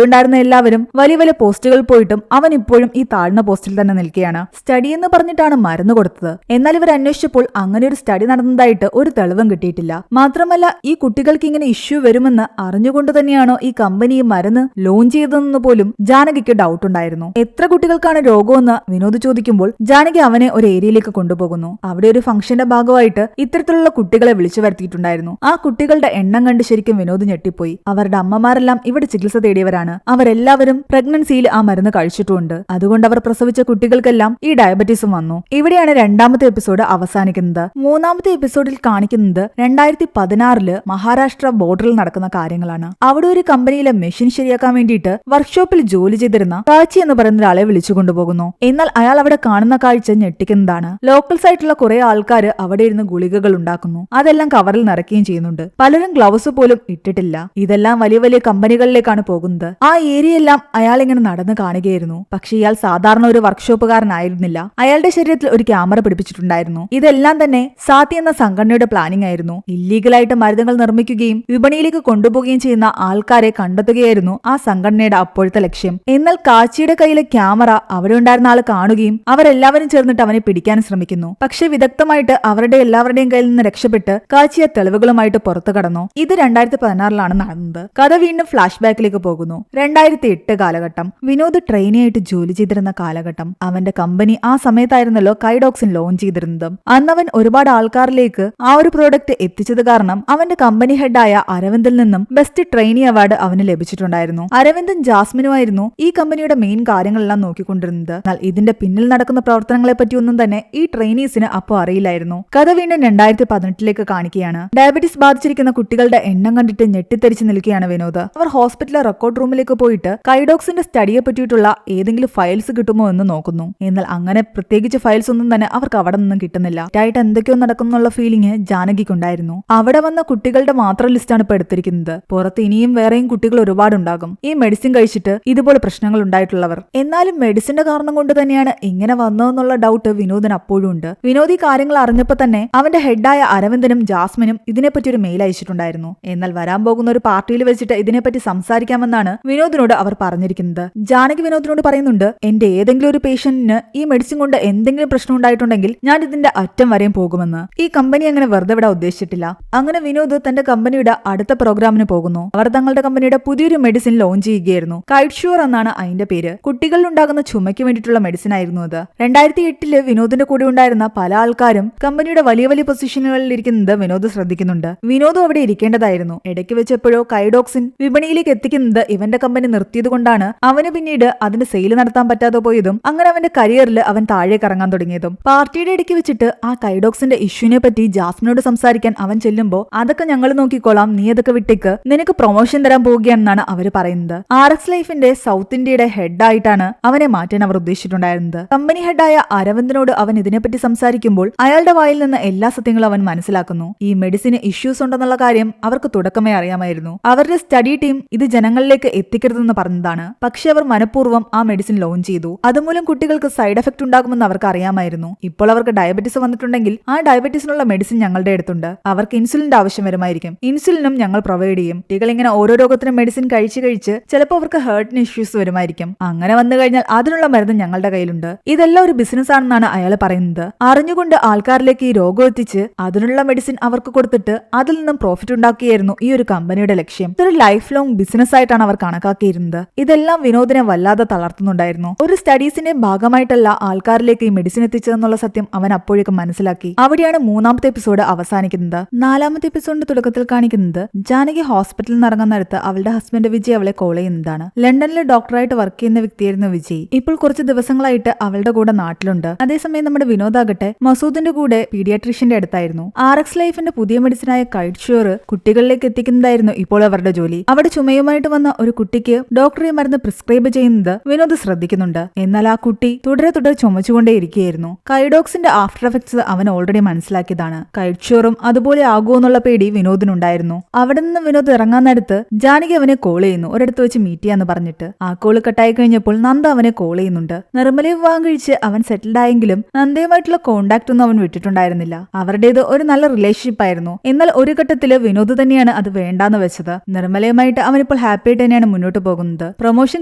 ഉണ്ടായിരുന്ന എല്ലാവരും വലിയ വലിയ പോസ്റ്റുകൾ പോയിട്ടും അവൻ ഇപ്പോഴും ഈ താഴ്ന്ന പോസ്റ്റിൽ തന്നെ നിൽക്കുകയാണ്. സ്റ്റഡി എന്ന് പറഞ്ഞിട്ടാണ് മരുന്ന് കൊടുത്തത്. എന്നാൽ ഇവർ അന്വേഷിച്ചപ്പോൾ അങ്ങനെ ഒരു സ്റ്റഡി നടന്നതായിട്ട് ഒരു തെളിവും കിട്ടിയിട്ടില്ല. മാത്രമല്ല ഈ കുട്ടികൾക്ക് ഇങ്ങനെ ഇഷ്യൂ വരുമെന്ന് അറിഞ്ഞുകൊണ്ട് തന്നെയാണോ ഈ കമ്പനി ഈ മരുന്ന് ലോഞ്ച് ചെയ്തതെന്ന് പോലും ജാനകിക്ക് ഡൗട്ട് ഉണ്ടായിരുന്നു. എത്ര കുട്ടികൾക്കാണ് രോഗമെന്ന് വിനോദ് ചോദിക്കുമ്പോൾ ജാനകി അവനെ ഒരു ഏരിയയിലേക്ക് കൊണ്ടുപോകുന്നു. അവിടെ ഒരു ഫംഗ്ഷന്റെ ഭാഗമായിട്ട് ഇത്തരത്തിലുള്ള കുട്ടികളെ വിളിച്ചു വരുത്തിയിട്ടുണ്ടായിരുന്നു. ആ കുട്ടികളുടെ എണ്ണം കണ്ട് ശരിക്കും വിനോദ് ഞെട്ടിപ്പോയി. അവരുടെ അമ്മമാരെല്ലാം ഇവിടെ ചികിത്സ തേടിയവരാണ്. അവരെല്ലാവരും പ്രഗ്നൻസിയിൽ ആ മരുന്ന് കഴിച്ചിട്ടുമുണ്ട്. അതുകൊണ്ട് അവർ പ്രസവിച്ച കുട്ടികൾക്കെല്ലാം ഈ ഡയബറ്റീസും വന്നു. ഇവിടെയാണ് രണ്ടാമത്തെ എപ്പിസോഡ് അവസാനിക്കുന്നത്. മൂന്നാമത്തെ എപ്പിസോഡിൽ കാണിക്കുന്നത് 2016 മഹാരാഷ്ട്ര ബോർഡറിൽ നടക്കുന്ന കാര്യങ്ങളാണ്. അവിടെ ഒരു കമ്പനിയിലെ മെഷീൻ ശരിയാക്കാൻ വേണ്ടിയിട്ട് വർക്ക്ഷോപ്പിൽ ജോലി ചെയ്തിരുന്ന കാച്ചി എന്ന് പറയുന്ന ഒരാളെ വിളിച്ചു കൊണ്ടുപോകുന്നു. എന്നാൽ അയാൾ അവിടെ കാണുന്ന കാഴ്ച ഞെട്ടിക്കുന്നതാണ്. ലോക്കൽസ് ആയിട്ടുള്ള കുറെ ആൾക്കാർ അവിടെ ഇരുന്ന് ഗുളികകൾ ഉണ്ടാക്കുന്നു. അതെല്ലാം കവറിൽ നിറയ്ക്കുകയും ചെയ്യുന്നുണ്ട്. പലരും ഗ്ലൗസ് പോലും ഇട്ടിട്ടില്ല. ഇതെല്ലാം വലിയ വലിയ കമ്പനികളിലേക്കാണ് പോകുന്നത്. ആ ഏരിയ എല്ലാം അയാൾ ഇങ്ങനെ നടന്ന് കാണുകയായിരുന്നു. പക്ഷെ ഇയാൾ സാധാരണ ഒരു വർക്ക്ഷോപ്പുകാരനായിരുന്നില്ല. അയാളുടെ ശരീരത്തിൽ ഒരു ക്യാമറ പിടിപ്പിച്ചിട്ടുണ്ടായിരുന്നു. ഇതെല്ലാം തന്നെ സാത്തി എന്ന സംഘടനയുടെ പ്ലാനിംഗ് ആയിരുന്നു. ഇല്ലീഗലായിട്ട് മരുന്നുകൾ നിർമ്മിക്കുകയും വിപണിയിലേക്ക് കൊണ്ടുപോവുകയും ചെയ്യുന്ന ആൾക്കാരെ കണ്ടെത്തുകയായിരുന്നു ആ സംഘടനയുടെ അപ്പോഴത്തെ ലക്ഷ്യം. എന്നാൽ കാച്ചിയുടെ കയ്യിലെ ക്യാമറ അവിടെ ഉണ്ടായിരുന്ന ആൾ കാണുകയും അവരെല്ലാവരും ചേർന്നിട്ട് അവനെ പിടിക്കാൻ ശ്രമിക്കുന്നു. പക്ഷെ വിദഗ്ധമായിട്ട് അവരുടെ എല്ലാവരുടെയും കയ്യിൽ നിന്ന് രക്ഷപ്പെട്ട് കാച്ചിയ തെളിവുകളുമായിട്ട് പുറത്തു കടന്നു. ഇത് 2016 നടന്നത്. കഥ വീണ്ടും ഫ്ലാഷ് ബാക്കിലേക്ക് പോകുന്നു. 2008 കാലഘട്ടം. വിനോദ് ട്രെയിനിയായിട്ട് ജോലി ചെയ്തിരുന്ന കാലഘട്ടം. അവന്റെ കമ്പനി ആ സമയത്തായിരുന്നല്ലോ കൈഡോക്സിൻ ലോഞ്ച് ചെയ്തിരുന്നത്. അന്ന് അവൻ ഒരുപാട് ആൾക്കാരിലേക്ക് ആ ഒരു പ്രോഡക്റ്റ് എത്തിച്ചത് കാരണം അവന്റെ കമ്പനി ഹെഡായ അരവിന്ദിൽ നിന്നും ബെസ്റ്റ് ട്രെയിനി അവാർഡ് അവന് ലഭിച്ചിട്ടുണ്ടായിരുന്നു. അരവിന്ദും ജാസ്മിനുമായിരുന്നു ഈ കമ്പനിയുടെ മെയിൻ കാര്യങ്ങളെല്ലാം നോക്കിക്കൊണ്ടിരുന്നത്. എന്നാൽ ഇതിന്റെ പിന്നിൽ നടക്കുന്ന പ്രവർത്തനങ്ങളെ പറ്റി ഒന്നും തന്നെ ഈ ട്രെയിനീസിന് അപ്പോൾ അറിയില്ലായിരുന്നു. കഥ വീണ്ടും 2018 കാണിക്കുകയാണ്. ഡയബറ്റീസ് ബാധിച്ചിരിക്കുന്ന കുട്ടികളുടെ എണ്ണം കണ്ടിട്ട് ഞെട്ടിത്തെരിച്ച് നിൽക്കുകയാണ് വിനോദ്. അവർ ഹോസ്പിറ്റലിലെ റെക്കോർഡ് റൂമിലേക്ക് പോയിട്ട് കൈഡോക്സിന്റെ സ്റ്റഡിയെ പറ്റിയിട്ടുള്ള ഏതെങ്കിലും ഫയൽസ് കിട്ടുമോ എന്ന് നോക്കുന്നു. എന്നാൽ അങ്ങനെ പ്രത്യേകിച്ച് ഫയൽസ് ഒന്നും തന്നെ അവർക്ക് അവിടെ നിന്നും കിട്ടുന്നില്ല. ആയിട്ട് എന്തൊക്കെയോ നടക്കുന്നുള്ള ഫീലിംഗ് ജാനകിക്കുണ്ടായിരുന്നു. അവിടെ വന്ന കുട്ടികളുടെ മാത്രം ലിസ്റ്റാണ് ഇപ്പൊ എടുത്തിരിക്കുന്നത്. പുറത്ത് ഇനിയും വേറെയും കുട്ടികൾ ഒരുപാടുണ്ടാകും ഈ മെഡിസിൻ കഴിച്ചിട്ട് ഇതുപോലെ പ്രശ്നങ്ങൾ ഉണ്ടായിട്ടുള്ളവർ. എന്നാലും മെഡിസിന്റെ കാരണം കൊണ്ട് തന്നെയാണ് ഇങ്ങനെ വന്നതെന്നുള്ള ഡൗട്ട് വിനോദിന് അപ്പോഴും ഉണ്ട്. വിനോദ് ഈ കാര്യങ്ങൾ അറിഞ്ഞപ്പോ തന്നെ അവന്റെ ഹെഡായ അരവിന്ദനും ജാസ്മിനും ഇതിനെപ്പറ്റി ഒരു മെയിൽ അയച്ചിട്ടുണ്ടായിരുന്നു. എന്നാൽ വരാൻ പോകുന്ന ഒരു പാർട്ടിയിൽ വെച്ചിട്ട് ഇതിനെപ്പറ്റി സംസാരിക്കാമെന്നാണ് വിനോദിനോട് അവർ പറഞ്ഞിരിക്കുന്നത്. ജാനകി വിനോദിനോട് പറയുന്നുണ്ട്, എന്റെ ഏതെങ്കിലും ഒരു പേഷ്യന്റിന് ഈ മെഡിസിൻ കൊണ്ട് എന്തെങ്കിലും പ്രശ്നം ഉണ്ടായിട്ടുണ്ടെങ്കിൽ ഞാൻ ഇതിന്റെ അറ്റം വരെയും പോകുമെന്ന്. ഈ കമ്പനി അങ്ങനെ വെറുതെ വിടാൻ ഉദ്ദേശിച്ചിട്ടില്ല. അങ്ങനെ വിനോദ് തന്റെ കമ്പനിയുടെ അടുത്ത പ്രോഗ്രാമിന് പോകുന്നു. അവർ തങ്ങളുടെ കമ്പനിയുടെ പുതിയൊരു മെഡിസിൻ ലോഞ്ച് ചെയ്യുകയായിരുന്നു. കൈറ്റ് ഷുവർ എന്നാണ് അതിന്റെ പേര്. കുട്ടികളിൽ ഉണ്ടാകുന്ന ചുമയ്ക്ക് വേണ്ടിയിട്ടുള്ള മെഡിസിൻ ആയിരുന്നു അത്. 2008 വിനോദിന്റെ കൂടെ ഉണ്ടായിരുന്ന പല ആൾക്കാരും കമ്പനിയുടെ വലിയ വലിയ പൊസിഷനുകളിൽ ഇരിക്കുന്നത് വിനോദ് ശ്രദ്ധിക്കുന്നുണ്ട്. വിനോദും അവിടെ ഇരിക്കേണ്ടതായിരുന്നു. ഇടയ്ക്ക് വെച്ചപ്പോഴോ കൈഡോക്സിൻ വിപണിയിലേക്ക് എത്തിക്കുന്നത് ഇവന്റെ കമ്പനി നിർത്തിയത് കൊണ്ടാണ് അവന് പിന്നീട് അതിന്റെ സെയിൽ നടത്താൻ പറ്റാതെ പോയതും അങ്ങനെ അവന്റെ കരിയറിൽ അവൻ താഴേക്ക് ഇറങ്ങാൻ തുടങ്ങിയതും. പാർട്ടിയുടെ ഇടയ്ക്ക് വെച്ചിട്ട് ആ കൈഡോക്സിന്റെ ഇഷ്യൂനെ പറ്റി ജാസ്മിനോട് സംസാരിക്കാൻ അവൻ ചെല്ലുമ്പോ അതൊക്കെ ഞങ്ങൾ നോക്കിക്കോളാം, നീ അതൊക്കെ വിട്ടേക്ക്, നിനക്ക് പ്രൊമോഷൻ തരാൻ പോവുകയാണെന്നാണ് അവര് പറയുന്നത്. RX ലൈഫിന്റെ സൗത്ത് ഇന്ത്യയുടെ ഹെഡായിട്ടാണ് അവനെ മാറ്റാൻ അവർ ഉദ്ദേശിച്ചിട്ടുണ്ടായിരുന്നത്. കമ്പനി ഹെഡായ അരവിന്ദനോട് അവൻ ഇതിനെപ്പറ്റി സംസാരിക്കുമ്പോൾ അയാളുടെ വായിൽ നിന്ന് എല്ലാ സത്യങ്ങളും അവൻ മനസ്സിലാക്കുന്നു. ഈ മെഡിസിന് ഇഷ്യൂസ് ഉണ്ടെന്നുള്ള കാര്യം അവർക്ക് തുടക്കമേ അറിയാമായിരുന്നു. അവരുടെ സ്റ്റഡി ടീം ഇത് ജനങ്ങളിലേക്ക് എത്തിക്കരുതെന്ന് പറഞ്ഞതാണ്. പക്ഷെ അവർ മനഃപൂർവ്വം ആ മെഡിസിൻ ലോഞ്ച് ചെയ്തു. അതുമൂലം കുട്ടികൾക്ക് സൈഡ് എഫക്ട് ഉണ്ടാകുമെന്ന് അവർക്ക് അറിയാമായിരുന്നു. ഇപ്പോൾ അവർക്ക് ഡയബറ്റീസ് വന്നിട്ടുണ്ടെങ്കിൽ ആ ഡയബറ്റീസിനുള്ള മെഡിസിൻ ഞങ്ങളുടെ അടുത്തുണ്ട്. അവർക്ക് ഇൻസുലിന്റെ ആവശ്യം വരുമായിരിക്കും. ഇൻസുലിനും ഞങ്ങൾ പ്രൊവൈഡ് ചെയ്യും. കുട്ടികൾ ഇങ്ങനെ ഓരോ രോഗത്തിനും മെഡിസിൻ കഴിച്ച് ചിലപ്പോൾ അവർക്ക് ഹേർട്ടിന് ഇഷ്യൂസ് വരുമായിരിക്കും. അങ്ങനെ വന്നു കഴിഞ്ഞാൽ അതിനുള്ള മരുന്ന് ഞങ്ങളുടെ കയ്യിലുണ്ട്. ഇതെല്ലാം ഒരു ബിസിനസ് ആണെന്നാണ് അയാൾ പറയുന്നത്. അറിഞ്ഞുകൊണ്ട് ആൾക്കാരിലേക്ക് ഈ രോഗം എത്തിച്ച് അതിനുള്ള മെഡിസിൻ അവർക്ക് കൊടുത്തിട്ട് അതിൽ നിന്നും പ്രോഫിറ്റ് ഉണ്ടാക്കിയായിരുന്നു ഈ ഒരു കമ്പനിയുടെ ലക്ഷ്യം. ഇതൊരു ലൈഫ് ലോങ് ബിസിനസ് ആയിട്ടാണ് അവർ കണക്കാക്കിയിരുന്നത്. ഇതെല്ലാം വിനോദിനെ വല്ലാതെ തളർത്തുന്നുണ്ടായിരുന്നു. ഒരു സ്റ്റഡീസിന്റെ ഭാഗമായിട്ടല്ല ആൾക്കാരിലേക്ക് ഈ മെഡിസിൻ എത്തിച്ചതെന്നുള്ള സത്യം അവൻ അപ്പോഴേക്കും മനസ്സിലാക്കി. അവിടെയാണ് മൂന്നാമത്തെ എപ്പിസോഡ് അവസാനിക്കുന്നത്. നാലാമത്തെ എപ്പിസോഡിന്റെ തുടക്കത്തിൽ കാണിക്കുന്നത് ജാനകി ഹോസ്പിറ്റലിൽ നിന്ന് ഇറങ്ങുന്നിടത്ത് അവളുടെ ഹസ്ബൻഡ് വിജയ് അവളെ കോൾ ചെയ്യുന്നതാണ്. ലണ്ടനിലെ ഡോക്ടറായിട്ട് വർക്ക് ചെയ്യുന്ന വ്യക്തിയായിരുന്നു വിജയ്. ഇപ്പോൾ കുറച്ച് ദിവസങ്ങളായിട്ട് അവളുടെ കൂടെ നാട്ടിലുണ്ട്. അതേസമയം നമ്മുടെ വിനോദാകട്ടെ മസൂദിന്റെ കൂടെ പീഡിയാട്രീഷ്യന്റെ അടുത്തായിരുന്നു. RX ലൈഫിന്റെ പുതിയ മെഡിസിനായ കൈറ്റ് ഷുവർ കുട്ടികളിലേക്ക് എത്തിക്കുന്നതായിരുന്നു ഇപ്പോൾ അവരുടെ ജോലി. അവിടെ ചുമയുമായിട്ട് വന്ന ഒരു കുട്ടിക്ക് ഡോക്ടർ ഈ മരുന്ന് പ്രിസ്ക്രൈബ് ചെയ്യുന്നത് വിനോദ് ശ്രദ്ധിക്കുന്നുണ്ട്. എന്നാൽ ആ കുട്ടി തുടരെ ചുമച്ചുകൊണ്ടേയിരിക്കുകയായിരുന്നു. കൈഡോക്സിന്റെ ആഫ്റ്റർ എഫക്ട്സ് അവൻ ഓൾറെഡി മനസ്സിലാക്കിയതാണ്. കൈറ്റ് ഷുവറും അതുപോലെ ആകുമെന്നുള്ള പേടി വിനോദിനുണ്ടായിരുന്നു. അവിടെ നിന്ന് വിനോദ് ഇറങ്ങാൻ നേരത്ത് ജാനകി അവനെ കോൾ ചെയ്യുന്നു, ഒരിടത്ത് വെച്ച് മീറ്റ് ചെയ്യാന്ന് പറഞ്ഞിട്ട്. ആ കോള് കട്ടായി കഴിഞ്ഞപ്പോൾ നന്ദ അവനെ കോൾ ചെയ്യുന്നുണ്ട്. നിർമ്മലയെ വിവാഹം കഴിച്ച് അവൻ സെറ്റിൽഡ് ആയെങ്കിലും നന്ദയുമായിട്ടുള്ള കോണ്ടാക്ട് ഒന്നും അവൻ വിട്ടിട്ടുണ്ടായിരുന്നില്ല. അവരുടേത് ഒരു നല്ല റിലേഷൻഷിപ്പ് ആയിരുന്നു. എന്നാൽ ഒരു ഘട്ടത്തില് വിനോദ് തന്നെയാണ് അത് വേണ്ടാന്ന് വെച്ചത്. നിർമ്മലയുമായിട്ട് അവനിപ്പോൾ ഹാപ്പി ആയിട്ട് തന്നെയാണ് മുന്നോട്ട് പോകുന്നത്. പ്രൊമോഷൻ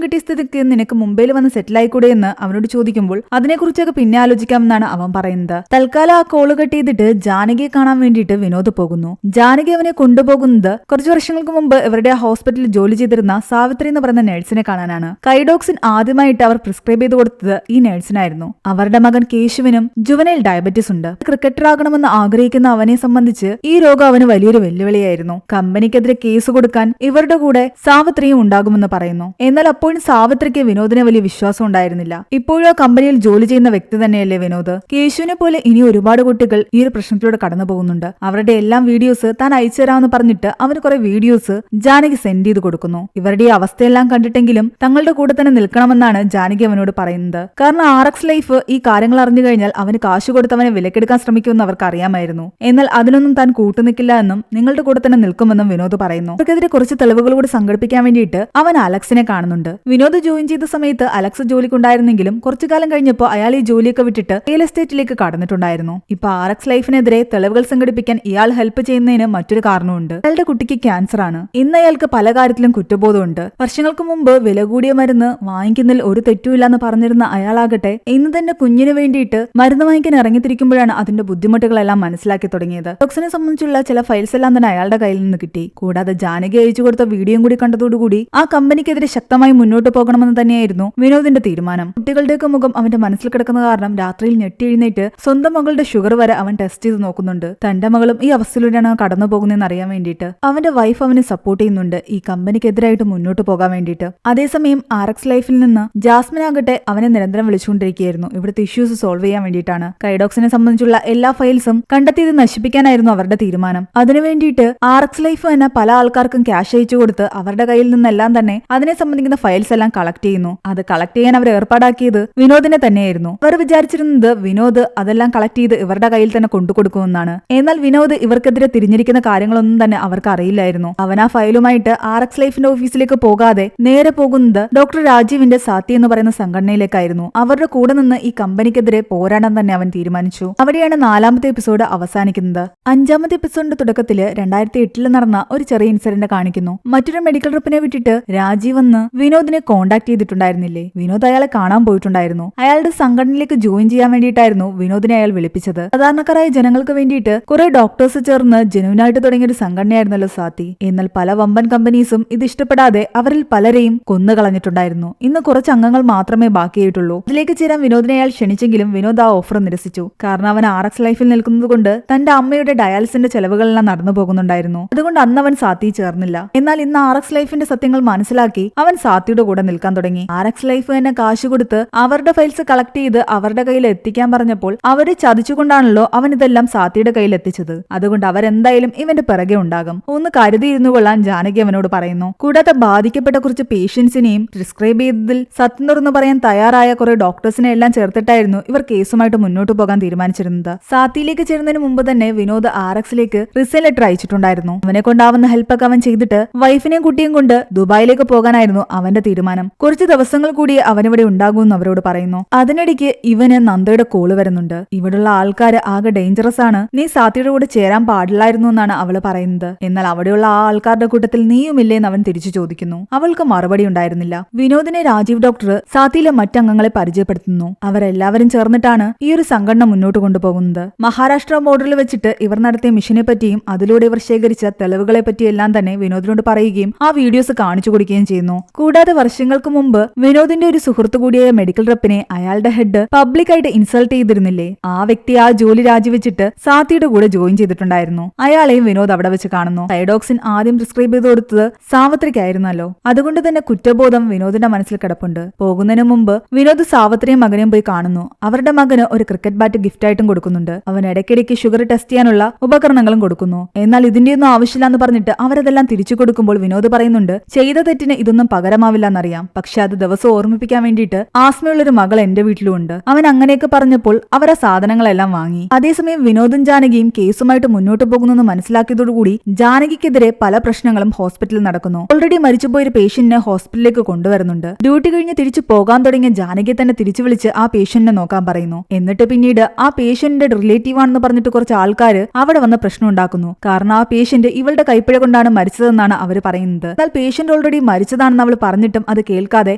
കിട്ടിയ സ്ഥിതിക്ക് നിനക്ക് മുംബൈയിൽ വന്ന് സെറ്റിൽ ആയിക്കൂടെ എന്ന് അവനോട് ചോദിക്കുമ്പോൾ അതിനെക്കുറിച്ചൊക്കെ പിന്നെ ആലോചിക്കാമെന്നാണ് അവൻ പറയുന്നത്. തൽക്കാലം ആ കോള് കട്ട് ചെയ്തിട്ട് ജാനകിയെ കാണാൻ വേണ്ടിയിട്ട് വിനോദ് പോകുന്നു. ജാനകി അവനെ കൊണ്ടുപോകുന്നത് കുറച്ചു വർഷങ്ങൾക്ക് മുമ്പ് ഇവരുടെ ഹോസ്പിറ്റലിൽ ജോലി ചെയ്തിരുന്ന സാവിത്രി എന്ന് പറയുന്ന നഴ്സിനെ കാണാനാണ്. കൈഡോക്സിൻ ആദ്യമായിട്ട് അവർ പ്രിസ്ക്രൈബ് ചെയ്ത് കൊടുത്തത് ഈ നഴ്സിനായിരുന്നു. അവരുടെ മകൻ കേശുവിനും ജുവനൈൽ ഡയബറ്റീസ് ഉണ്ട്. ക്രിക്കറ്റർ ആകണമെന്ന് ആഗ്രഹിക്കുന്ന അവനെ സംബന്ധിച്ച് ഈ രോഗം അവന് വലിയൊരു വെല്ലുവിളിയായിരുന്നു. കമ്പനിക്കെതിരെ കേസ് കൊടുക്കാൻ ഇവരുടെ കൂടെ സാവിത്രിയും ഉണ്ടാകുമെന്ന് പറയുന്നു. എന്നാൽ അപ്പോഴും സാവിത്രിക്ക് വിനോദിനെ വലിയ വിശ്വാസം ഉണ്ടായിരുന്നില്ല. ഇപ്പോഴും ആ കമ്പനിയിൽ ജോലി ചെയ്യുന്ന വ്യക്തി തന്നെയല്ലേ വിനോദ്. കേശുവിനെ പോലെ ഇനി ഒരുപാട് കുട്ടികൾ ഈ ഒരു പ്രശ്നത്തിലൂടെ കടന്നു പോകുന്നുണ്ട്. അവരുടെ എല്ലാം വീഡിയോസ് താൻ അയച്ചു തരാമെന്ന് പറഞ്ഞിട്ട് അവന് കുറെ വീഡിയോസ് ജാനകി സെൻഡ് ചെയ്ത് കൊടുക്കുന്നു. ഇവരുടെ ഈ അവസ്ഥയെല്ലാം കണ്ടിട്ടെങ്കിലും തങ്ങളുടെ കൂടെ തന്നെ നിൽക്കണമെന്നാണ് ജാനകി അവനോട് പറയുന്നത്. കാരണം RX ലൈഫ് ഈ കാര്യങ്ങൾ അറിഞ്ഞു കഴിഞ്ഞാൽ അവന് കാശ് കൊടുത്ത് അവനെ വിലക്കെടുക്കാൻ ശ്രമിക്കുമെന്ന് അവർക്ക് അറിയാമായിരുന്നു. എന്നാൽ അതിനൊന്നും താൻ കൂട്ടുനിൽക്കില്ല എന്നും നിങ്ങളുടെ കൂടെ തന്നെ നിൽക്കുമെന്നും വിനോദ് പറയുന്നു. അവർക്കെതിരെ കുറച്ച് തെളിവുകൾ കൂടി സംഘടിപ്പിക്കാൻ വേണ്ടിയിട്ട് അവൻ അലക്സിനെ കാണുന്നുണ്ട്. വിനോദ് ജോയിൻ ചെയ്ത സമയത്ത് അലക്സ് ജോലിക്കുണ്ടായിരുന്നെങ്കിലും കുറച്ചു കാലം കഴിഞ്ഞപ്പോൾ അയാൾ ഈ ജോലിയൊക്കെ വിട്ടിട്ട് റിയൽ എസ്റ്റേറ്റിലേക്ക് കടന്നിട്ടുണ്ടായിരുന്നു. ഇപ്പൊ RX ലൈഫിനെതിരെ തെളിവുകൾ സംഘടിപ്പിക്കാൻ ഇയാൾ ഹെൽപ്പ് ചെയ്യുന്നതിന് മറ്റൊരു കാരണമുണ്ട്. അയാളുടെ കുട്ടിക്ക് ക്യാൻസർ ആണ്. ഇന്ന് അയാൾക്ക് പല കാര്യത്തിലും കുറ്റബോധമുണ്ട്. വർഷങ്ങൾക്ക് മുമ്പ് വില കൂടിയ മരുന്ന് വാങ്ങിക്കുന്നതിൽ ഒരു തെറ്റുമില്ലെന്ന് പറഞ്ഞിരുന്ന അയാളാകട്ടെ ഇന്ന് തന്നെ കുഞ്ഞിന് വേണ്ടിയിട്ട് മരുന്ന് വാങ്ങിക്കാൻ ഇറങ്ങിത്തിരിക്കുമ്പോഴാണ് അതിന്റെ ബുദ്ധിമുട്ടുകളെല്ലാം മനസ്സിലാക്കി തുടങ്ങിയത്. ഡോക്സിനെ സംബന്ധിച്ചുള്ള ചില ഫയൽസ് എല്ലാം തന്നെ അയാളുടെ കയ്യിൽ നിന്ന് കിട്ടി. കൂടാതെ ജാനകി അയച്ചു കൊടുത്ത വീഡിയോയും കൂടി കണ്ടതോടുകൂടി ആ കമ്പനിക്കെതിരെ ശക്തമായി മുന്നോട്ട് പോകണമെന്ന് തന്നെയായിരുന്നു വിനോദിന്റെ തീരുമാനം. കുട്ടികളുടെയൊക്കെ മുഖം അവന്റെ മനസ്സിൽ കിടക്കുന്ന കാരണം രാത്രിയിൽ ഞെട്ടി എഴുന്നേറ്റ് സ്വന്തം മകളുടെ ഷുഗർ വരെ അവൻ ടെസ്റ്റ് ചെയ്ത് നോക്കുന്നുണ്ട്. തന്റെ മകളും ഈ അവസ്ഥയിലൂടെയാണ് കടന്നു പോകുന്നതെന്ന് അറിയാൻ വേണ്ടിയിട്ട് അവന്റെ വൈഫ് അവനെ സപ്പോർട്ട് ചെയ്യുന്നുണ്ട് ഈ കമ്പനിക്കെതിരായിട്ട് മുന്നോട്ട് പോകാൻ വേണ്ടിയിട്ട്. അതേസമയം RX ലൈഫിൽ നിന്ന് ജാസ്മിൻ ആകട്ടെ അവനെ നിരന്തരം വിളിച്ചുകൊണ്ടിരിക്കുകയായിരുന്നു ഇവിടുത്തെ ഇഷ്യൂസ് സോൾവ് ചെയ്യാൻ വേണ്ടിയിട്ടാണ്. കൈഡോക്സിനെ സംബന്ധിച്ചുള്ള എല്ലാ ഫയൽസും കണ്ടെത്തിയത് നശിപ്പിക്കാനായിരുന്നു അവരുടെ തീരുമാനം. അതിനുവേണ്ടിയിട്ട് RX ലൈഫ് തന്നെ പല ആൾക്കാർക്കും ക്യാഷ് അയച്ചു കൊടുത്ത് അവരുടെ കയ്യിൽ നിന്നെല്ലാം തന്നെ അതിനെ സംബന്ധിക്കുന്ന ഫയൽസ് എല്ലാം കളക്ട് ചെയ്യുന്നു. അത് കളക്ട് ചെയ്യാൻ അവർ ഏർപ്പാടാക്കിയത് വിനോദിനെ തന്നെയായിരുന്നു. അവർ വിചാരിച്ചിരുന്നത് വിനോദ് അതെല്ലാം കളക്ട് ചെയ്ത് ഇവരുടെ കയ്യിൽ തന്നെ കൊണ്ടുകൊടുക്കുമെന്നാണ്. എന്നാൽ വിനോദ് ഇവർക്കെതിരെ തിരിഞ്ഞിരിക്കുന്ന കാര്യങ്ങളൊന്നും തന്നെ അവർക്ക് അറിയില്ലായിരുന്നു. അവൻ ആ ഫയലുമായിട്ട് RX ലൈഫിന്റെ ഓഫീസിലേക്ക് പോകാതെ നേരെ പോകുന്നത് ഡോക്ടർ രാജീവിന്റെ സാത്തി എന്ന് പറയുന്ന സംഘടനയിലേക്കായിരുന്നു. അവരുടെ കൂടെ നിന്ന് ഈ കമ്പനിക്കെതിരെ പോരാടാൻ തന്നെ അവൻ തീരുമാനിച്ചു. അവിടെയാണ് 4ാമത്തെ എപ്പിസോഡ് അവസാനിക്കുന്നത്. 5ാമത്തെ എപ്പിസോഡിന്റെ തുടക്കത്തില് 2008 നടന്ന ഒരു ചെറിയ ഇൻസിഡന്റ് കാണിക്കുന്നു. മറ്റൊരു മെഡിക്കൽ റിപ്പിനെ വിട്ടിട്ട് രാജീവ് വന്ന് വിനോദിനെ കോണ്ടാക്ട് ചെയ്തിട്ടുണ്ടായിരുന്നില്ലേ. വിനോദ് അയാളെ കാണാൻ പോയിട്ടുണ്ടായിരുന്നു. അയാളുടെ സംഘടനയിലേക്ക് ജോയിൻ ചെയ്യാൻ വേണ്ടിയിട്ടായിരുന്നു വിനോദിനെ അയാൾ വിളിപ്പിച്ചത്. സാധാരണക്കാരായ ജനങ്ങൾക്ക് വേണ്ടിയിട്ട് കുറെ ഡോക്ടേഴ്സ് ചേർന്ന് ജനുവിനായിട്ട് തുടങ്ങിയ ഒരു സംഘടനയായിരുന്നല്ലോ സാത്തി. എന്നാൽ പല വമ്പൻ കമ്പനീസും ഇത് ഇഷ്ടപ്പെടാതെ അവരിൽ പലരെയും കൊന്നുകളഞ്ഞിട്ടുണ്ടായിരുന്നു. ഇന്ന് കുറച്ച് അംഗങ്ങൾ മാത്രമേ ബാക്കിയായിട്ടുള്ളൂ. അതിലേക്ക് ചേരാൻ വിനോദിനെ അയാൾ ക്ഷണിച്ചെങ്കിലും വിനോദ് ആ ഓഫർ നിരസിച്ചു. കാരണം അവൻ RX ലൈഫിൽ നിൽക്കുന്നത് കൊണ്ട് തന്റെ അമ്മയുടെ ഡയാലിസിന്റെ ചെലവുകളെല്ലാം നടന്നു പോകുന്നുണ്ടായിരുന്നു. അതുകൊണ്ട് അന്ന് അവൻ സാത്തി ചേർന്നില്ല. എന്നാൽ ഇന്ന് RX ലൈഫിന്റെ സത്യങ്ങൾ മനസ്സിലാക്കി അവൻ സാത്തിയുടെ കൂടെ നിൽക്കാൻ തുടങ്ങി. RX ലൈഫ് തന്നെ കാശ് കൊടുത്ത് അവരുടെ ഫയൽസ് കളക്ട് ചെയ്ത് അവരുടെ കയ്യിൽ എത്തിക്കാൻ പറഞ്ഞപ്പോൾ അവരെ ചതിച്ചുകൊണ്ടാണല്ലോ അവൻ ഇതെല്ലാം സാത്തിയുടെ കയ്യിൽ എത്തിച്ചത്. അതുകൊണ്ട് അവരെന്തായാലും ഇവന്റെ പിറകെ ഉണ്ടാകും. ഒന്ന് കരുതിയിരുന്നു കൊള്ളാൻ ജാനകി അവനോട് പറയുന്നു. കൂടാതെ ബാധിക്കപ്പെട്ട കുറച്ച് പേഷ്യൻസിനെയും പ്രിസ്ക്രൈബ് ചെയ്തതിൽ സത്യം തുറന്നു പറയാൻ തയ്യാറായ കുറെ ഡോക്ടേഴ്സിനെ എല്ലാം ചേർത്തിട്ടായിരുന്നു ഇവർ കേസുമായിട്ട് മുന്നോട്ട് പോകാൻ തീരുമാനിച്ചിരുന്നത്. സാത്തിയിലേക്ക് ചേരുന്നതിന് മുമ്പ് തന്നെ വിനോദ് RXലേക്ക് റിസൈൻ ലെറ്റർ അയച്ചിട്ടുണ്ടായിരുന്നു. അവനെ കൊണ്ടാവുന്ന ഹെൽപ്പൊക്കെ അവൻ ചെയ്തിട്ട് വൈഫിനെയും കുട്ടിയും കൊണ്ട് ദുബായിലേക്ക് പോകാനായിരുന്നു അവന്റെ തീരുമാനം. കുറച്ച് ദിവസങ്ങൾ കൂടി അവനിവിടെ ഉണ്ടാകുമെന്ന് അവരോട് പറയുന്നു. അതിനിടയ്ക്ക് ഇവന് നന്ദയുടെ കോള് വരുന്നുണ്ട്. ഇവിടെയുള്ള ആൾക്കാര് ആകെ ഡേഞ്ചറസ് ആണ്, നീ സാത്തിയുടെ കൂടെ ചേരാൻ പാടില്ലായിരുന്നു എന്നാണ് അവള് പറയുന്നത്. എന്നാൽ അവിടെയുള്ള ആ ആൾക്കാരുടെ കൂട്ടത്തിൽ നീയുമില്ലേന്ന് അവൻ തിരിച്ചു ചോദിക്കുന്നു. അവൾക്ക് മറുപടി ഉണ്ടായിരുന്നില്ല. വിനോദിനെ രാജീവ് ഡോക്ടർ സാത്തിയിലെ മറ്റംഗങ്ങളെ പരിചയപ്പെടുത്തുന്നു. അവരെല്ലാവരും ചേർന്നിട്ടാണ് ഈ ഒരു സംഘടന മുന്നോട്ട് കൊണ്ടുപോകുന്നത്. മഹാരാഷ്ട്ര ബോർഡറിൽ വെച്ചിട്ട് ഇവർ നടത്തിയ മിഷനെ പറ്റിയും അതിലൂടെ ഇവർ ശേഖരിച്ച തെളിവുകളെ പറ്റിയെല്ലാം തന്നെ വിനോദിനോട് പറയുകയും ആ വീഡിയോസ് കാണിച്ചു കൊടുക്കുകയും ചെയ്യുന്നു. കൂടാതെ വർഷങ്ങൾക്ക് മുമ്പ് വിനോദിന്റെ ഒരു സുഹൃത്തു കൂടിയായ മെഡിക്കൽ റെപ്പിനെ അയാളുടെ ഹെഡ് പബ്ലിക്കായിട്ട് ഇൻസൾട്ട് ചെയ്തിരുന്നില്ലേ. ആ വ്യക്തി ആ ജോലി രാജിവെച്ചിട്ട് സാത്തിയുടെ കൂടെ ജോയിൻ ചെയ്തിട്ടുണ്ടായിരുന്നു. അയാളെയും വിനോദ് അവിടെ വെച്ച് കാണുന്നു. തൈഡോക്സിൻ ആദ്യം പ്രിസ്ക്രൈബ് ചെയ്ത് കൊടുത്തത് സാവത്രിക്കായിരുന്നല്ലോ. അതുകൊണ്ട് തന്നെ കുറ്റബോധം വിനോദിന്റെ മനസ്സിൽ കിടപ്പുണ്ട്. പോകുന്നതിന് മുമ്പ് വിനോദ് സാവത്രിയും മകനെയും പോയി കാണുന്നു. അവരുടെ മകന് ഒരു ക്രിക്കറ്റ് ബാറ്റ് ഗിഫ്റ്റ് ആയിട്ടും കൊടുക്കുന്നുണ്ട്. അവൻ ഇടയ്ക്കിടയ്ക്ക് ഷുഗർ ടെസ്റ്റ് ചെയ്യാനുള്ള ഉപകരണങ്ങളും കൊടുക്കുന്നു. എന്നാൽ ഇതിന്റെയൊന്നും ആവശ്യമില്ലാന്ന് പറഞ്ഞിട്ട് അവരതെല്ലാം തിരിച്ചു കൊടുക്കുമ്പോൾ വിനോദ് പറയുന്നുണ്ട്, ചെയ്ത തെറ്റിന് ഇതൊന്നും പകരമാവില്ല എന്നറിയാം, പക്ഷെ അത് ദിവസം ഓർമ്മിപ്പിക്കാൻ വേണ്ടിയിട്ട് ആസ്മയുള്ളൊരു മകൾ എന്റെ വീട്ടിലും ഉണ്ട്. അവൻ അങ്ങനെയൊക്കെ പറഞ്ഞപ്പോൾ അവർ ആ സാധനങ്ങളെല്ലാം വാങ്ങി. അതേസമയം വിനോദും ജാനകിയും കേസുമായിട്ട് മുന്നോട്ട് പോകുന്നെന്ന് മനസ്സിലാക്കിയതോടുകൂടി ജാനകിക്കെതിരെ പല പ്രശ്നങ്ങളും ഹോസ്പിറ്റലിൽ നടക്കുന്നു. ഓൾറെഡി മരിച്ചുപോയൊരു പേഷ്യന്റിനെ ഹോസ്പിറ്റലിലേക്ക് കൊണ്ടുവരുന്നുണ്ട്. ഡ്യൂട്ടി കഴിഞ്ഞ് തിരിച്ചു പോകാൻ തുടങ്ങിയ ജാനകിയെ തന്നെ തിരിച്ചു വിളിച്ച് ആ പേഷ്യന്റിനെ നോക്കാൻ പറയുന്നു. എന്നിട്ട് പിന്നീട് ആ പേഷ്യന്റിന്റെ റിലേറ്റീവ് ആണെന്ന് പറഞ്ഞിട്ട് കുറച്ച് ആൾക്കാർ അവിടെ വന്ന് പ്രശ്നം ഉണ്ടാക്കുന്നു. കാരണം ആ പേഷ്യന്റ് ഇവളുടെ കൈപ്പിഴ കൊണ്ടാണ് മരിച്ചതെന്നാണ് അവർ പറയുന്നത്. എന്നാൽ പേഷ്യന്റ് ഓൾറെഡി മരിച്ചതാണെന്ന് അവൾ പറഞ്ഞിട്ടും അത് കേൾക്കാതെ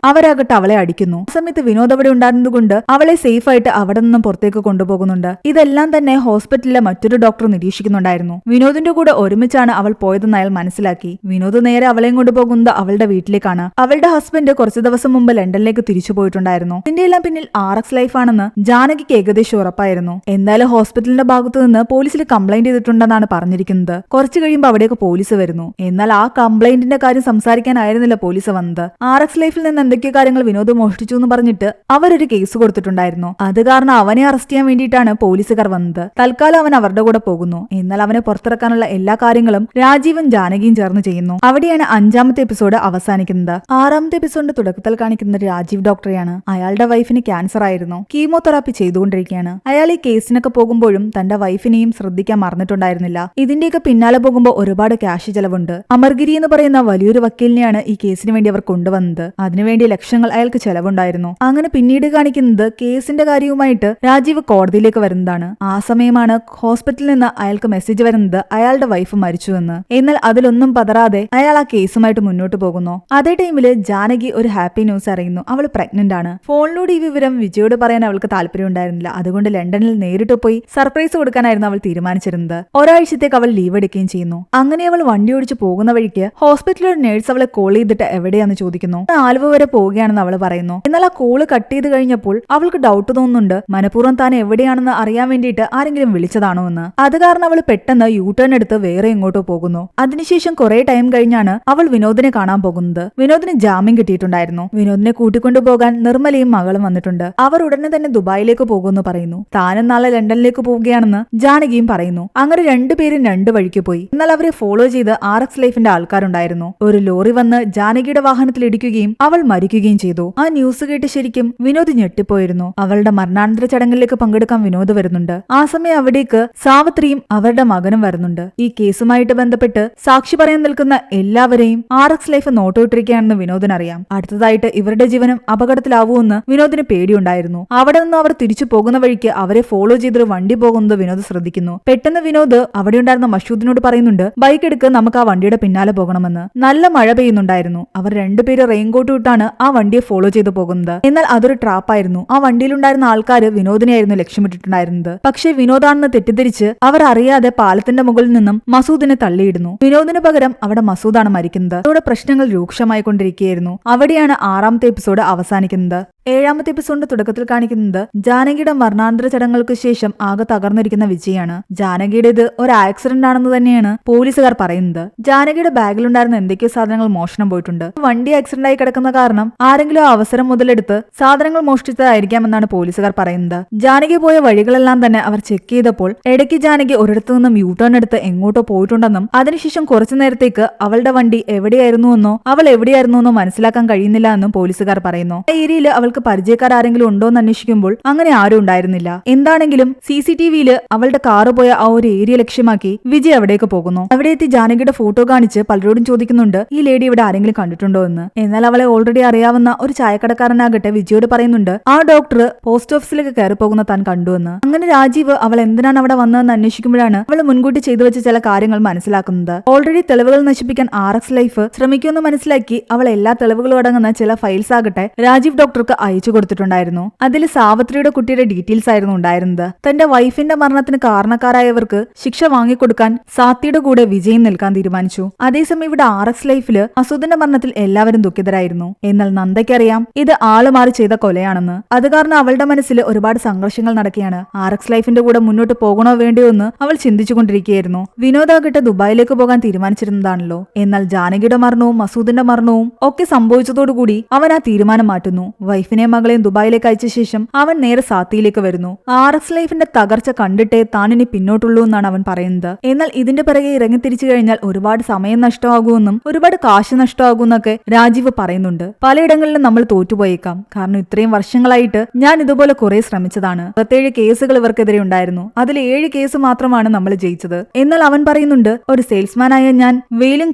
അവരാകട്ടെ അവളെ അടിക്കുന്നു. ആ സമയത്ത് വിനോദ് അവിടെ ഉണ്ടായിരുന്നതുകൊണ്ട് അവളെ സേഫ് ആയിട്ട് അവിടെ നിന്നും പുറത്തേക്ക് കൊണ്ടുപോകുന്നുണ്ട്. ഇതെല്ലാം തന്നെ ഹോസ്പിറ്റലിലെ മറ്റൊരു ഡോക്ടർ നിരീക്ഷിക്കുന്നുണ്ടായിരുന്നു. വിനോദിന്റെ കൂടെ ഒരുമിച്ചാണ് അവൾ പോയതെന്ന് അയാൾ മനസ്സിലാക്കി. വിനോദ് നേരെ അവളെയും കൊണ്ടുപോകുന്നത് അവളുടെ വീട്ടിലേക്കാണ്. അവളുടെ ഹസ്ബൻഡ് കുറച്ചു ദിവസം മുമ്പ് ലണ്ടനിലേക്ക് തിരിച്ചു പോയിട്ടുണ്ടായിരുന്നു. ഇതിന്റെ എല്ലാം പിന്നിൽ RX ലൈഫ് ആണെന്ന് ജാനകിക്ക് ഏകദേശം ഉറപ്പായിരുന്നു. എന്തായാലും ഹോസ്പിറ്റലിന്റെ ഭാഗത്തു നിന്ന് പോലീസിൽ കംപ്ലൈന്റ് ചെയ്തിട്ടുണ്ടെന്നാണ് പറഞ്ഞിരിക്കുന്നത്. കുറച്ചു കഴിയുമ്പോൾ അവിടേക്ക് പോലീസ് വരുന്നു. എന്നാൽ ആ കംപ്ലൈന്റിന്റെ കാര്യം സംസാരിക്കാനായിരുന്നില്ല പോലീസ് വന്നത്. RX ലൈഫിൽ നിന്ന് എന്തൊക്കെയോ കാര്യങ്ങൾ വിനോദ് മോഷ്ടിച്ചു എന്ന് പറഞ്ഞിട്ട് അവരൊരു കേസ് കൊടുത്തിട്ടുണ്ടായിരുന്നു. അത് കാരണം അവനെ അറസ്റ്റ് ചെയ്യാൻ വേണ്ടിയിട്ടാണ് പോലീസുകാർ വന്നത്. തൽക്കാലം അവൻ അവരുടെ കൂടെ പോകുന്നു. എന്നാൽ അവനെ പുറത്തിറക്കാനുള്ള എല്ലാ കാര്യങ്ങളും രാജീവും ജാനകിയും ചേർന്ന് ചെയ്യുന്നു. അവിടെയാണ് 5ാമത്തെ എപ്പിസോഡ് അവസാനിക്കുന്നത്. 6ാമത്തെ എപ്പിസോഡിന്റെ തുടക്കത്തിൽ കാണിക്കുന്നത് രാജീവ് ഡോക്ടറെയാണ്. അയാളുടെ വൈഫിന് ക്യാൻസർ ആയിരുന്നു. കീമോതെറാപ്പി ചെയ്തുകൊണ്ടിരിക്കുകയാണ്. അയാൾ ഈ കേസിനൊക്കെ പോകുമ്പോഴും തന്റെ വൈഫിനെയും ശ്രദ്ധിക്കാൻ മറന്നിട്ടുണ്ടായിരുന്നില്ല. ഇതിന്റെയൊക്കെ പിന്നാലെ പോകുമ്പോൾ ഒരുപാട് ക്യാഷ് ചെലവുണ്ട്. അമർഗിരി എന്ന് പറയുന്ന വലിയൊരു വക്കീലിനെയാണ് ഈ കേസിന് വേണ്ടി അവർ കൊണ്ടുവന്നത്. അതിനുവേണ്ടി ലക്ഷങ്ങൾ അയാൾക്ക് ചെലവുണ്ടായിരുന്നു. അങ്ങനെ പിന്നീട് കാണിക്കുന്നത് കേസിന്റെ കാര്യവുമായിട്ട് രാജീവ് കോടതിയിലേക്ക് വരുന്നതാണ്. ആ സമയമാണ് ഹോസ്പിറ്റലിൽ നിന്ന് അയാൾക്ക് മെസ്സേജ് വരുന്നത് അയാളുടെ വൈഫ് മരിച്ചുവെന്ന്. എന്നാൽ അതിലൊന്നും പതറാതെ അയാൾ ആ കേസുമായിട്ട് മുന്നോട്ട് പോകുന്നു. അതേ ടൈമില് ജാനകി ഒരു ഹാപ്പി ന്യൂസ് അറിയുന്നു. അവൾ പ്രഗ്നന്റ് ആണ്. ഫോണിലൂടെ ഈ വിവരം വിജയോട് പറയാൻ അവൾക്ക് താല്പര്യം ഉണ്ടായിരുന്നില്ല. അതുകൊണ്ട് ലണ്ടനിൽ നേരിട്ട് പോയി സർപ്രൈസ് കൊടുക്കാനായിരുന്നു അവൾ തീരുമാനിച്ചിരുന്നത്. ഒരാഴ്ചത്തേക്ക് അവൾ ലീവ് എടുക്കുകയും ചെയ്യുന്നു. അങ്ങനെ അവൾ വണ്ടി ഓടിച്ച് പോകുന്ന വഴിക്ക് ഹോസ്പിറ്റലിൽ ഒരു നേഴ്സ് അവളെ കോൾ ചെയ്തിട്ട് എവിടെയാന്ന് ചോദിക്കുന്നു. ആലുവ വരെ പോവുകയാണെന്ന് അവൾ പറയുന്നു. എന്നാൽ ആ കോള് കട്ട് ചെയ്ത് കഴിഞ്ഞപ്പോൾ അവൾക്ക് ഡൗട്ട് തോന്നുന്നുണ്ട് മനഃപൂർവ്വം താൻ എവിടെയാണെന്ന് അറിയാൻ വേണ്ടിയിട്ട് ആരെങ്കിലും വിളിച്ചതാണോ എന്ന്. അത് കാരണം അവൾ പെട്ടെന്ന് യൂടേൺ എടുത്ത് വേറെ എങ്ങോട്ടോ പോകുന്നു. അതിനുശേഷം കുറെ ടൈം കഴിഞ്ഞാണ് അവൾ വിനോദിനെ കാണാൻ പോകുന്നത്. വിനോദിന് ജാമ്യം കിട്ടിയിട്ടുണ്ടായിരുന്നു. വിനോദിനെ കൂട്ടിക്കൊണ്ടുപോകാൻ നിർമ്മലയും മകളും വന്നിട്ടുണ്ട്. അവർ ഉടനെ തന്നെ ദുബായിലേക്ക് പോകുമെന്ന് പറയുന്നു. താനും നാളെ ലണ്ടനിലേക്ക് പോവുകയാണെന്ന് ജാനകിയും പറയുന്നു. അങ്ങനെ രണ്ടുപേരും രണ്ടു വഴിക്ക് പോയി. എന്നാൽ അവരെ ഫോളോ ചെയ്ത് RX ലൈഫിന്റെ ആൾക്കാരുണ്ടായിരുന്നു. ഒരു ലോറി വന്ന് ജാനകിയുടെ വാഹനത്തിൽ ഇടിക്കുകയും അവൾ മരിക്കുകയും ചെയ്തു. ആ ന്യൂസ് കേട്ട് ശരിക്കും വിനോദ് ഞെട്ടിപ്പോയിരുന്നു. അവളുടെ മരണാനന്തര ചടങ്ങിലേക്ക് പങ്കെടുക്കാൻ വിനോദ് വരുന്നുണ്ട്. ആ സമയം അവിടേക്ക് സാവിത്രിയും അവരുടെ മകനും വരുന്നുണ്ട്. ഈ കേസുമായിട്ട് ബന്ധപ്പെട്ട് സാക്ഷി പറയാൻ നിൽക്കുന്ന എല്ലാവരെയും RX ലൈഫ് നോട്ടോട്ടിരിക്കുകയാണെന്ന് വിനോദിനറിയാം. അടുത്തതായിട്ട് ഇവരുടെ ജീവനും അപകടത്തിലാവുമെന്ന് വിനോദിന് പേടിയുണ്ടായിരുന്നു. അവിടെ നിന്ന് അവർ തിരിച്ചു പോകുന്ന വഴിക്ക് അവരെ ഫോളോ ചെയ്തൊരു വണ്ടി പോകുന്നത് വിനോദ് ശ്രദ്ധിക്കുന്നു. പെട്ടെന്ന് വിനോദ് അവിടെ ഉണ്ടായിരുന്ന മഷൂദിനോട് പറയുന്നുണ്ട് ബൈക്ക് എടുക്ക്, നമുക്ക് ആ വണ്ടിയുടെ പിന്നാലെ പോകണമെന്ന്. നല്ല മഴ പെയ്യുന്നുണ്ടായിരുന്നു. അവർ രണ്ടുപേരും റെയിൻകോട്ട് ഇട്ടാണ് ആ വണ്ടിയെ ഫോളോ ചെയ്തു പോകുന്നത്. എന്നാൽ അതൊരു ട്രാപ്പായിരുന്നു. ആ വണ്ടിയിലുണ്ടായിരുന്ന ആൾക്കാര് വിനോദിനെയായിരുന്നു ലക്ഷ്യമിട്ടിട്ടുണ്ടായിരുന്നത്. പക്ഷേ വിനോദാണെന്ന് തെറ്റിദ്ധരിച്ച് അവർ അറിയാതെ പാലത്തിന്റെ മുകളിൽ നിന്നും മസൂദിനെ തള്ളിയിടുന്നു. വിനോദിന് പകരം അവിടെ മസൂദാണ് മരിക്കുന്നത്. അതോടെ പ്രശ്നങ്ങൾ രൂക്ഷമായി കൊണ്ടിരിക്കുകയായിരുന്നു. അവിടെയാണ് 6ാമത്തെ എപ്പിസോഡ് അവസാനിക്കുന്നത്. 7ാമത്തെ എപ്പിസോഡിന്റെ തുടക്കത്തിൽ കാണിക്കുന്നത് ജാനകിയുടെ മരണാനന്തര ചടങ്ങുകൾക്ക് ശേഷം ആകെ തകർന്നിരിക്കുന്ന വിജയാണ്. ജാനകിയുടേത് ഒരു ആക്സിഡന്റ് ആണെന്ന് തന്നെയാണ് പോലീസുകാർ പറയുന്നത്. ജാനകിയുടെ ബാഗിലുണ്ടായിരുന്ന എന്തൊക്കെയോ സാധനങ്ങൾ മോഷണം പോയിട്ടുണ്ട്. വണ്ടി ആക്സിഡന്റ് ആയി കിടക്കുന്ന കാരണം ആരെങ്കിലും അവസരം മുതലെടുത്ത് സാധനങ്ങൾ മോഷ്ടിച്ചതായിരിക്കാമെന്നാണ് പോലീസുകാർ പറയുന്നത്. ജാനകി പോയ വഴികളെല്ലാം തന്നെ അവർ ചെക്ക് ചെയ്തപ്പോൾ ഇടയ്ക്ക് ജാനകി ഒരിടത്തു നിന്നും യൂടേൺ എടുത്ത് എങ്ങോട്ടോ പോയിട്ടുണ്ടെന്നും അതിനുശേഷം കുറച്ചു നേരത്തേക്ക് അവളുടെ വണ്ടി എവിടെയായിരുന്നുവെന്നോ അവൾ എവിടെയായിരുന്നുവെന്നോ മനസ്സിലാക്കാൻ കഴിയുന്നില്ല എന്നും പോലീസുകാർ പറയുന്നു. ആ ഏരിയയിൽ അവൾക്ക് പരിചയക്കാരെങ്കിലും ഉണ്ടോ എന്ന് അന്വേഷിക്കുമ്പോൾ അങ്ങനെ ആരും ഉണ്ടായിരുന്നില്ല. എന്താണെങ്കിലും CCTVയിൽ അവളുടെ കാറ് പോയ ആ ഒരു ഏരിയ ലക്ഷ്യമാക്കി വിജയ് അവിടേക്ക് പോകുന്നു. അവിടെ എത്തി ജാനകിയുടെ ഫോട്ടോ കാണിച്ച് പലരോടും ചോദിക്കുന്നുണ്ട് ഈ ലേഡി ഇവിടെ ആരെങ്കിലും കണ്ടിട്ടുണ്ടോ എന്ന്. എന്നാൽ അവളെ ഓൾറെഡി അറിയാവുന്ന ഒരു ചായക്കടക്കാരനാകട്ടെ വിജയോട് പറയുന്നുണ്ട് ആ ഡോക്ടർ പോസ്റ്റ് ഓഫീസിലേക്ക് കയറി പോകുന്ന താൻ കണ്ടുവെന്ന്. അങ്ങനെ രാജീവ് അവൾ എന്തിനാണ് അവിടെ വന്നതെന്ന് അന്വേഷിക്കുമ്പോഴാണ് അവൾ മുൻകൂട്ടി ചെയ്തു വെച്ച ചില കാര്യങ്ങൾ മനസ്സിലാക്കുന്നത്. ഓൾറെഡി തെളിവുകൾ നശിപ്പിക്കാൻ RX ലൈഫ് ശ്രമിക്കുമെന്ന് മനസ്സിലാക്കി അവൾ എല്ലാ തെളിവുകളും അടങ്ങുന്ന ചില ഫയൽസ് ആകട്ടെ രാജീവ് ഡോക്ടർക്ക് അയച്ചു കൊടുത്തിട്ടുണ്ടായിരുന്നു. അതിൽ സാവിത്രിയുടെ കുട്ടിയുടെ ഡീറ്റെയിൽസ് ആയിരുന്നു ഉണ്ടായിരുന്നത്. തന്റെ വൈഫിന്റെ മരണത്തിന് കാരണക്കാരായവർക്ക് ശിക്ഷ വാങ്ങിക്കൊടുക്കാൻ സാത്തിയുടെ കൂടെ വിജയൻ നിൽക്കാൻ തീരുമാനിച്ചു. അതേസമയം ഇവിടെ RX ലൈഫില് മസൂദിന്റെ മരണത്തിൽ എല്ലാവരും ദുഃഖിതരായിരുന്നു. എന്നാൽ നന്ദയ്ക്കറിയാം ഇത് ആള് മാറി ചെയ്ത കൊലയാണെന്ന്. അത് കാരണം അവളുടെ മനസ്സിൽ ഒരുപാട് സംഘർഷങ്ങൾ നടക്കുകയാണ്. RX ലൈഫിന്റെ കൂടെ മുന്നോട്ട് പോകണോ വേണ്ടയോ എന്ന് അവൾ ചിന്തിച്ചുകൊണ്ടിരിക്കുകയായിരുന്നു. വിനോദാകട്ടെ ദുബായിലേക്ക് പോകാൻ തീരുമാനിച്ചിരുന്നതാണല്ലോ. എന്നാൽ ജാനകിയുടെ മരണവും മസൂദിന്റെ മരണവും ഒക്കെ സംഭവിച്ചതോടുകൂടി അവൻ ആ തീരുമാനം മാറ്റുന്നു. വൈഫിനെയും മകളെയും ദുബായിലേക്ക് അയച്ച ശേഷം അവൻ നേരെ സാത്തിയിലേക്ക് വരുന്നു. RX ലൈഫിന്റെ തകർച്ച കണ്ടിട്ടേ താനിനി പിന്നോട്ടുള്ളൂ എന്നാണ് അവൻ പറയുന്നത്. എന്നാൽ ഇതിന്റെ പിറകെ ഇറങ്ങി തിരിച്ചു കഴിഞ്ഞാൽ ഒരുപാട് സമയം നഷ്ടമാകുമെന്നും ഒരുപാട് കാശ് നഷ്ടമാകുമെന്നൊക്കെ രാജീവ് പറയുന്നുണ്ട്. പലയിടങ്ങളിലും നമ്മൾ തോറ്റുപോയേക്കാം. കാരണം ഇത്രയും വർഷങ്ങളായിട്ട് ഞാൻ ഇതുപോലെ കുറെ ശ്രമിച്ചതാണ്. 27 കേസുകൾ ഇവർക്കെതിരെ ഉണ്ടായിരുന്നു. അതിൽ 7 കേസ് മാത്രമാണ് നമ്മൾ ജയിച്ചത്. എന്നാൽ അവൻ പറയുന്നുണ്ട് ഒരു സെയിൽസ്മാനായ ഞാൻ വെയിലും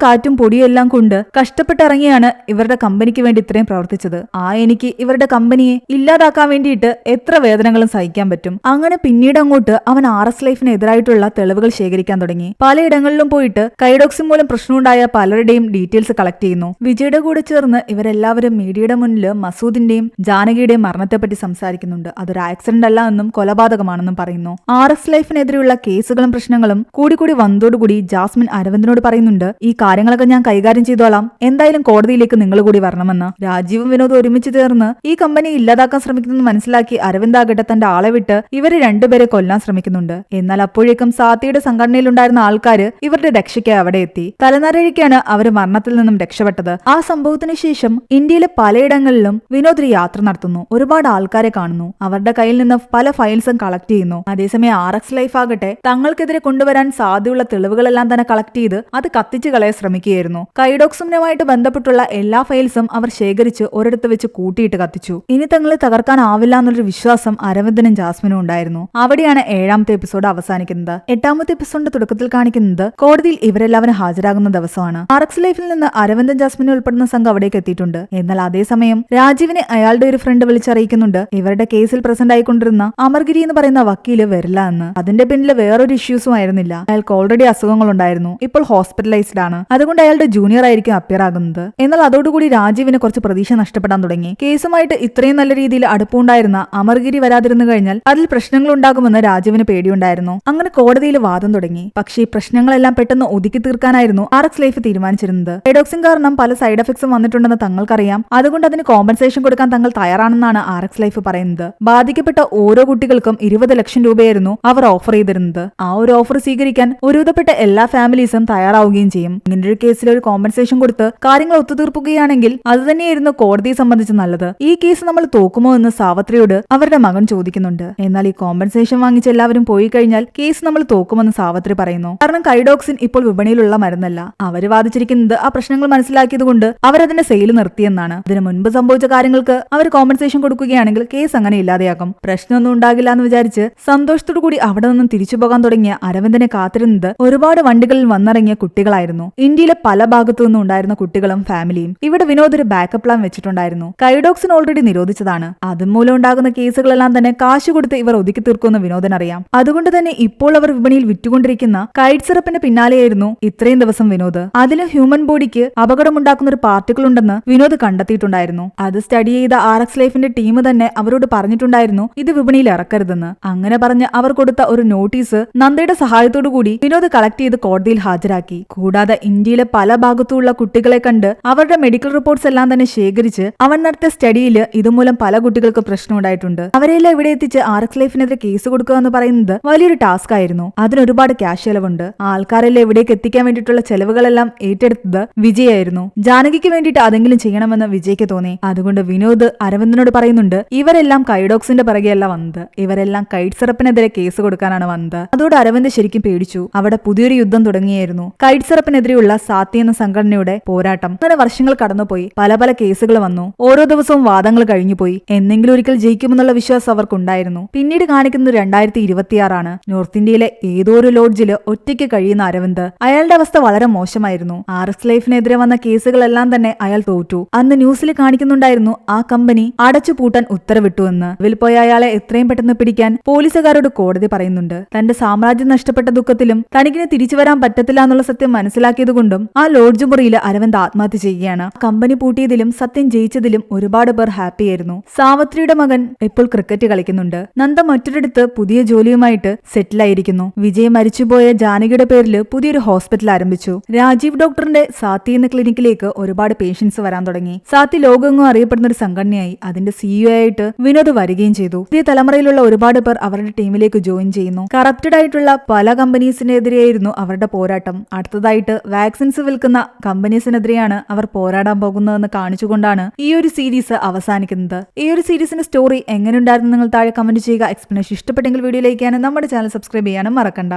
കാറ്റും പൊടിയും എല്ലാം കൊണ്ട് കഷ്ടപ്പെട്ടിറങ്ങിയാണ് ഇവരുടെ കമ്പനിക്ക് വേണ്ടി ഇത്രയും പ്രവർത്തിച്ചത്. എനിക്ക് ഇവരുടെ കമ്പനിയെ ഇല്ലാതാക്കാൻ വേണ്ടിയിട്ട് എത്ര വേദനകളും സഹിക്കാൻ പറ്റും. അങ്ങനെ പിന്നീട് അങ്ങോട്ട് അവൻ RS ലൈഫിന് എതിരായിട്ടുള്ള തെളിവുകൾ ശേഖരിക്കാൻ തുടങ്ങി. പലയിടങ്ങളിലും പോയിട്ട് കൈഡോക്സിൻ മൂലം പ്രശ്നമുണ്ടായ പലരുടെയും ഡീറ്റെയിൽസ് കളക്ട് ചെയ്യുന്നു. വിജയുടെ കൂടെ ചേർന്ന് ഇവരെല്ലാവരും മീഡിയയുടെ മുന്നിൽ മസൂദിന്റെയും ജാനകിയുടെയും മരണത്തെപ്പറ്റി സംസാരിക്കുന്നുണ്ട്. അതൊരു ആക്സിഡന്റ് അല്ല എന്നും കൊലപാതകമാണെന്നും പറയുന്നു. RS ലൈഫിനെതിരെയുള്ള കേസുകളും പ്രശ്നങ്ങളും കൂടി വന്നതോടുകൂടി ജാസ്മിൻ അരവിന്ദിനോട് പറയുന്നുണ്ട്, ഈ കാര്യങ്ങളൊക്കെ ഞാൻ കൈകാര്യം ചെയ്തോളാം, എന്തായാലും കോടതിയിലേക്ക് നിങ്ങൾ കൂടി വരണമെന്ന്. രാജീവും വിനോദും ഒരുമിച്ച് ചേർന്ന് ഈ കമ്പനി ഇല്ലാതാക്കാൻ ശ്രമിക്കുന്നത് മനസ്സിലാക്കി അരവിന്ദ് ആകട്ടെ തന്റെ ആളെ വിട്ട് ഇവര് രണ്ടുപേരെ കൊല്ലാൻ ശ്രമിക്കുന്നുണ്ട്. എന്നാൽ അപ്പോഴേക്കും സാത്തിയുടെ സംഘടനയിലുണ്ടായിരുന്ന ആൾക്കാര് ഇവരുടെ രക്ഷയ്ക്ക് അവിടെ എത്തി. തലനാരിഴയ്ക്കാണ് അവര് മരണത്തിൽ നിന്നും രക്ഷപ്പെട്ടത്. ആ സംഭവത്തിന് ശേഷം ഇന്ത്യയിലെ പലയിടങ്ങളിലും വിനോദ് ഒരു യാത്ര നടത്തുന്നു. ഒരുപാട് ആൾക്കാരെ കാണുന്നു. അവരുടെ കയ്യിൽ നിന്ന് പല ഫയൽസും കളക്ട് ചെയ്യുന്നു. അതേസമയം RX ലൈഫ് ആകട്ടെ തങ്ങൾക്കെതിരെ കൊണ്ടുവരാൻ സാധ്യതയുള്ള തെളിവുകളെല്ലാം തന്നെ കളക്ട് ചെയ്ത് അത് കത്തിച്ചു കളയാൻ ശ്രമിക്കുകയായിരുന്നു. കൈഡോക്സിനുമായിട്ട് ബന്ധപ്പെട്ടുള്ള എല്ലാ ഫയൽസും അവർ ശേഖരിച്ച് ഒരിടത്ത് വെച്ച് കൂട്ടിയിട്ട് കത്തിച്ചു. ഇനി തങ്ങളെ തകർക്കാനാവില്ല എന്നൊരു വിശ്വാസം അരവിന്ദനും ജാസ്മിനും ഉണ്ടായിരുന്നു. അവിടെയാണ് 7ാമത്തെ എപ്പിസോഡ് അവസാനിക്കുന്നത്. 8ാമത്തെ എപ്പിസോഡിന്റെ തുടക്കത്തിൽ കാണിക്കുന്നത് കോടതിയിൽ ഇവരെല്ലാവരും ഹാജരാകുന്ന ദിവസമാണ്. RX ലൈഫിൽ നിന്ന് അരവിന്ദൻ ജാസ്മിനും ഉൾപ്പെടുന്ന സംഘം അവിടേക്ക് എത്തിയിട്ടുണ്ട്. എന്നാൽ അതേസമയം രാജീവിനെ അയാളുടെ ഒരു ഫ്രണ്ട് വിളിച്ചറിയിക്കുന്നുണ്ട് ഇവരുടെ കേസിൽ പ്രസന്റ് ആയിക്കൊണ്ടിരുന്ന അമർഗിരി എന്ന് പറയുന്ന വക്കീല് വരില്ല എന്ന്. അതിന്റെ പിന്നിൽ വേറൊരു ഇഷ്യൂസും ആയിരുന്നില്ല. അയാൾക്ക് ഓൾറെഡി അസുഖങ്ങളുണ്ടായിരുന്നു. ഇപ്പോൾ ഹോസ്പിറ്റലൈസ്ഡ് ആണ്. അതുകൊണ്ട് അയാളുടെ ജൂനിയർ ആയിരിക്കും അപ്പിയർ ആകുന്നത്. എന്നാൽ അതോടുകൂടി രാജീവിന് കുറച്ച് പ്രതീക്ഷ നഷ്ടപ്പെടാൻ തുടങ്ങി. കേസുമായിട്ട് ഇത്രയും നല്ല രീതിയിൽ അടുപ്പുണ്ടായിരുന്ന അമർഗിരി വരാതിരുന്നു കഴിഞ്ഞാൽ അതിൽ പ്രശ്നങ്ങൾ ഉണ്ടാകുമെന്ന് രാജീവിന് പേടിയുണ്ടായിരുന്നു. അങ്ങനെ കോടതിയിൽ വാദം തുടങ്ങി. പക്ഷേ ഈ പ്രശ്നങ്ങളെല്ലാം പെട്ടെന്ന് ഒതുക്കി തീർക്കാനായിരുന്നു RX ലൈഫ് തീരുമാനിച്ചിരുന്നത്. കൈഡോക്സിൻ കാരണം പല സൈഡ് എഫക്ട്സും വന്നിട്ടുണ്ടെന്ന് തങ്ങൾക്കറിയാം. അതുകൊണ്ട് അതിന് കോമ്പൻസേഷൻ കൊടുക്കാൻ തങ്ങൾ തയ്യാറാണെന്നാണ് RX ലൈഫ് പറയുന്നത്. ബാധിക്കപ്പെട്ട ഓരോ കുട്ടികൾക്കും 20 ലക്ഷം രൂപയായിരുന്നു അവർ ഓഫർ ചെയ്തിരുന്നത്. ആ ഒരു ഓഫർ സ്വീകരിക്കാൻ ഒരുവിധപ്പെട്ട എല്ലാ ഫാമിലീസും തയ്യാറാവുകയും ചെയ്യും. ഇങ്ങനൊരു കേസിൽ ഒരു കോമ്പൻസേഷൻ കൊടുത്ത് കാര്യങ്ങൾ ഒത്തുതീർക്കുകയാണെങ്കിൽ അത് തന്നെയായിരുന്നു കോടതിയെ സംബന്ധിച്ച് നല്ലത്. ഈ കേസ് നമ്മൾ തോക്കുമോ എന്ന് സാവത്രിയോട് അവരുടെ മകൻ ചോദിക്കുന്നുണ്ട്. എന്നാൽ ഈ കോമ്പൻസേഷൻ വാങ്ങിച്ച് എല്ലാവരും പോയി കഴിഞ്ഞാൽ കേസ് നമ്മൾ തോക്കുമെന്ന് സാവത്രി പറയുന്നു. കാരണം കൈഡോക്സിൻ ഇപ്പോൾ വിപണിയിലുള്ള മരുന്നല്ല. അവര് വാദിച്ചിരിക്കുന്നത് ആ പ്രശ്നങ്ങൾ മനസ്സിലാക്കിയതുകൊണ്ട് അവരതിന്റെ സെയിൽ നിർത്തിയെന്നാണ്. ഇതിനു മുൻപ് സംഭവിച്ച കാര്യങ്ങൾക്ക് അവർ കോമ്പൻസേഷൻ കൊടുക്കുകയാണെങ്കിൽ കേസ് അങ്ങനെ ഇല്ലാതെയാക്കും. പ്രശ്നമൊന്നും ഉണ്ടാകില്ല എന്ന് വിചാരിച്ച് സന്തോഷത്തോടു കൂടി അവിടെ നിന്നും തിരിച്ചു പോകാൻ തുടങ്ങിയ അരവിന്ദനെ കാത്തിരുന്നത് ഒരുപാട് വണ്ടികളിൽ വന്നിറങ്ങിയ കുട്ടികളായിരുന്നു. ഇന്ത്യയിലെ പല ഭാഗത്തു നിന്നും ഉണ്ടായിരുന്ന കുട്ടികളും ഫാമിലിയും. ഇവിടെ വിനോദ് ഒരു ബാക്കപ്പ് പ്ലാൻ വെച്ചിട്ടുണ്ടായിരുന്നു. കൈഡോക്സിൻ ഓൾറെഡി നിരോധിച്ചതാണ്. അതുമൂലം ഉണ്ടാകുന്ന കേസുകളെല്ലാം തന്നെ കാശ് കൊടുത്ത് ഇവർ ഒതുക്കി തീർക്കുമെന്ന് വിനോദിനറിയാം. അതുകൊണ്ട് തന്നെ ഇപ്പോൾ അവർ വിപണിയിൽ വിറ്റുകൊണ്ടിരിക്കുന്ന കൈഡ് സിറപ്പിന്റെ പിന്നാലെയായിരുന്നു ഇത്രയും ദിവസം വിനോദ്. അതിലും ഹ്യൂമൻ ബോഡിക്ക് അപകടമുണ്ടാക്കുന്ന ഒരു പാർട്ടിക്കിൾ ഉണ്ടെന്ന് വിനോദ് കണ്ടെത്തിയിട്ടുണ്ടായിരുന്നു. അത് സ്റ്റഡി ചെയ്ത RX ലൈഫിന്റെ ടീം തന്നെ അവരോട് പറഞ്ഞിട്ടുണ്ടായിരുന്നു ഇത് വിപണിയിൽ ഇറക്കരുതെന്ന്. അങ്ങനെ പറഞ്ഞ് അവർ കൊടുത്ത ഒരു നോട്ടീസ് നന്ദയുടെ സഹായത്തോടു കൂടി വിനോദ് കളക്ട് ചെയ്ത് കോടതിയിൽ ഹാജരാക്കി. കൂടാതെ ഇന്ത്യയിലെ പല ഭാഗത്തുള്ള കുട്ടികളെ കണ്ട് അവരുടെ മെഡിക്കൽ റിപ്പോർട്ട്സ് എല്ലാം തന്നെ ശേഖരിച്ച് അവൻ നടത്തിയ സ്റ്റഡിയിൽ ഇതുമൂലം പല കുട്ടികൾക്ക് പ്രശ്നമുണ്ടായിട്ടുണ്ട്. അവരെല്ലാം ഇവിടെ എത്തിച്ച് RX ലൈഫിനെതിരെ കേസ് കൊടുക്കുക എന്ന് പറയുന്നത് വലിയൊരു ടാസ്ക് ആയിരുന്നു. അതിന് ഒരുപാട് ക്യാഷ് ചെലവുണ്ട്. ആൾക്കാരെല്ലാം ഇവിടേക്ക് എത്തിക്കാൻ വേണ്ടിയിട്ടുള്ള ചെലവുകളെല്ലാം ഏറ്റെടുത്തത് വിജയായിരുന്നു. ജാനകിക്ക് വേണ്ടിയിട്ട് അതെങ്കിലും ചെയ്യണമെന്ന് വിജയ്ക്ക് തോന്നി. അതുകൊണ്ട് വിനോദ് അരവിന്ദനോട് പറയുന്നുണ്ട് ഇവരെല്ലാം കൈഡോക്സിന്റെ പിറകെയല്ല വന്നത്, ഇവരെല്ലാം കൈഡ് സിറപ്പിനെതിരെ കേസ് കൊടുക്കാനാണ് വന്നത്. അതോടെ അരവിന്ദ് ശരിക്കും പേടിച്ചു. അവിടെ പുതിയൊരു യുദ്ധം തുടങ്ങിയായിരുന്നു. കൈഡ് സിറപ്പിനെതിരെയുള്ള സാത്തി എന്ന സംഘടനയുടെ പോരാട്ടം. അങ്ങനെ വർഷങ്ങൾ കടന്നുപോയി. പല കേസുകൾ വന്നു. ഓരോ ദിവസവും വാദങ്ങൾ കഴിഞ്ഞുപോയി. എന്നെങ്കിലും ഒരിക്കൽ ജയിക്കുമെന്നുള്ള വിശ്വാസം അവർക്കുണ്ടായിരുന്നു. പിന്നീട് കാണിക്കുന്നത് 2026 നോർത്ത് ഇന്ത്യയിലെ ഏതോ ഒരു ലോഡ്ജില് ഒറ്റയ്ക്ക് കഴിയുന്ന അരവിന്ദ്. അയാളുടെ അവസ്ഥ വളരെ മോശമായിരുന്നു. RX ലൈഫിനെതിരെ വന്ന കേസുകളെല്ലാം തന്നെ അയാൾ തോറ്റു. അന്ന് ന്യൂസിൽ കാണിക്കുന്നുണ്ടായിരുന്നു ആ കമ്പനി അടച്ചു പൂട്ടാൻ ഉത്തരവിട്ടു എന്ന്. ഇതിൽ പോയ അയാളെ എത്രയും പെട്ടെന്ന് പിടിക്കാൻ പോലീസുകാരോട് കോടതി പറയുന്നുണ്ട്. തന്റെ സാമ്രാജ്യം നഷ്ടപ്പെട്ട ദുഃഖത്തിലും തനിക്കിന് തിരിച്ചു വരാൻ പറ്റത്തില്ല എന്നുള്ള സത്യം മനസ്സിലാക്കിയതുകൊണ്ടും ആ ലോഡ്ജ് മുറിയിൽ അരവിന്ദ് ആത്മഹത്യ ചെയ്യുകയാണ്. കമ്പനി പൂട്ടിയതിലും സത്യം ജയിച്ചതിലും ഒരുപാട് പേർ ഹാപ്പിയായിരുന്നു. സാവത്രിയുടെ മകൻ ഇപ്പോൾ ക്രിക്കറ്റ് കളിക്കുന്നുണ്ട്. നന്ദ മറ്റൊരിടത്ത് പുതിയ ജോലിയുമായിട്ട് സെറ്റിലായിരിക്കുന്നു. വിജയ് മരിച്ചുപോയ ജാനകിയുടെ പേരിൽ പുതിയൊരു ഹോസ്പിറ്റൽ ആരംഭിച്ചു. രാജീവ് ഡോക്ടറിന്റെ സാത്തി എന്ന ക്ലിനിക്കിലേക്ക് ഒരുപാട് പേഷ്യൻസ് വരാൻ തുടങ്ങി. സാത്തി ലോകമെങ്ങും അറിയപ്പെടുന്ന ഒരു സംഘടനയായി. അതിന്റെ CEO ആയിട്ട് വിനോദ് വരികയും ചെയ്തു. പുതിയ തലമുറയിലുള്ള ഒരുപാട് പേർ അവരുടെ ടീമിലേക്ക് ജോയിൻ ചെയ്യുന്നു. കറപ്റ്റഡ് ആയിട്ടുള്ള പല കമ്പനീസിനെതിരെയായിരുന്നു അവരുടെ പോരാട്ടം. അടുത്തതായിട്ട് വാക്സിൻസ് വിൽക്കുന്ന കമ്പനീസിനെതിരെയാണ് അവർ പോരാടാൻ പോകുന്നതെന്ന് കാണിച്ചുകൊണ്ടാണ് ഈ ഒരു സീരീസ് അവസാനിക്കുന്നത്. ഈ ഒരു സീരീസിന്റെ സ്റ്റോറി എങ്ങനെയുണ്ടായിരുന്നു നിങ്ങൾ താഴെ കമന്റ് ചെയ്യുക. എക്സ്പ്ലനേഷൻ ഇഷ്ടപ്പെട്ടെങ്കിൽ വീഡിയോ ലൈക്ക് ചെയ്യാനും നമ്മുടെ ചാനൽ സബ്സ്ക്രൈബ് ചെയ്യാനും മറക്കണ്ട.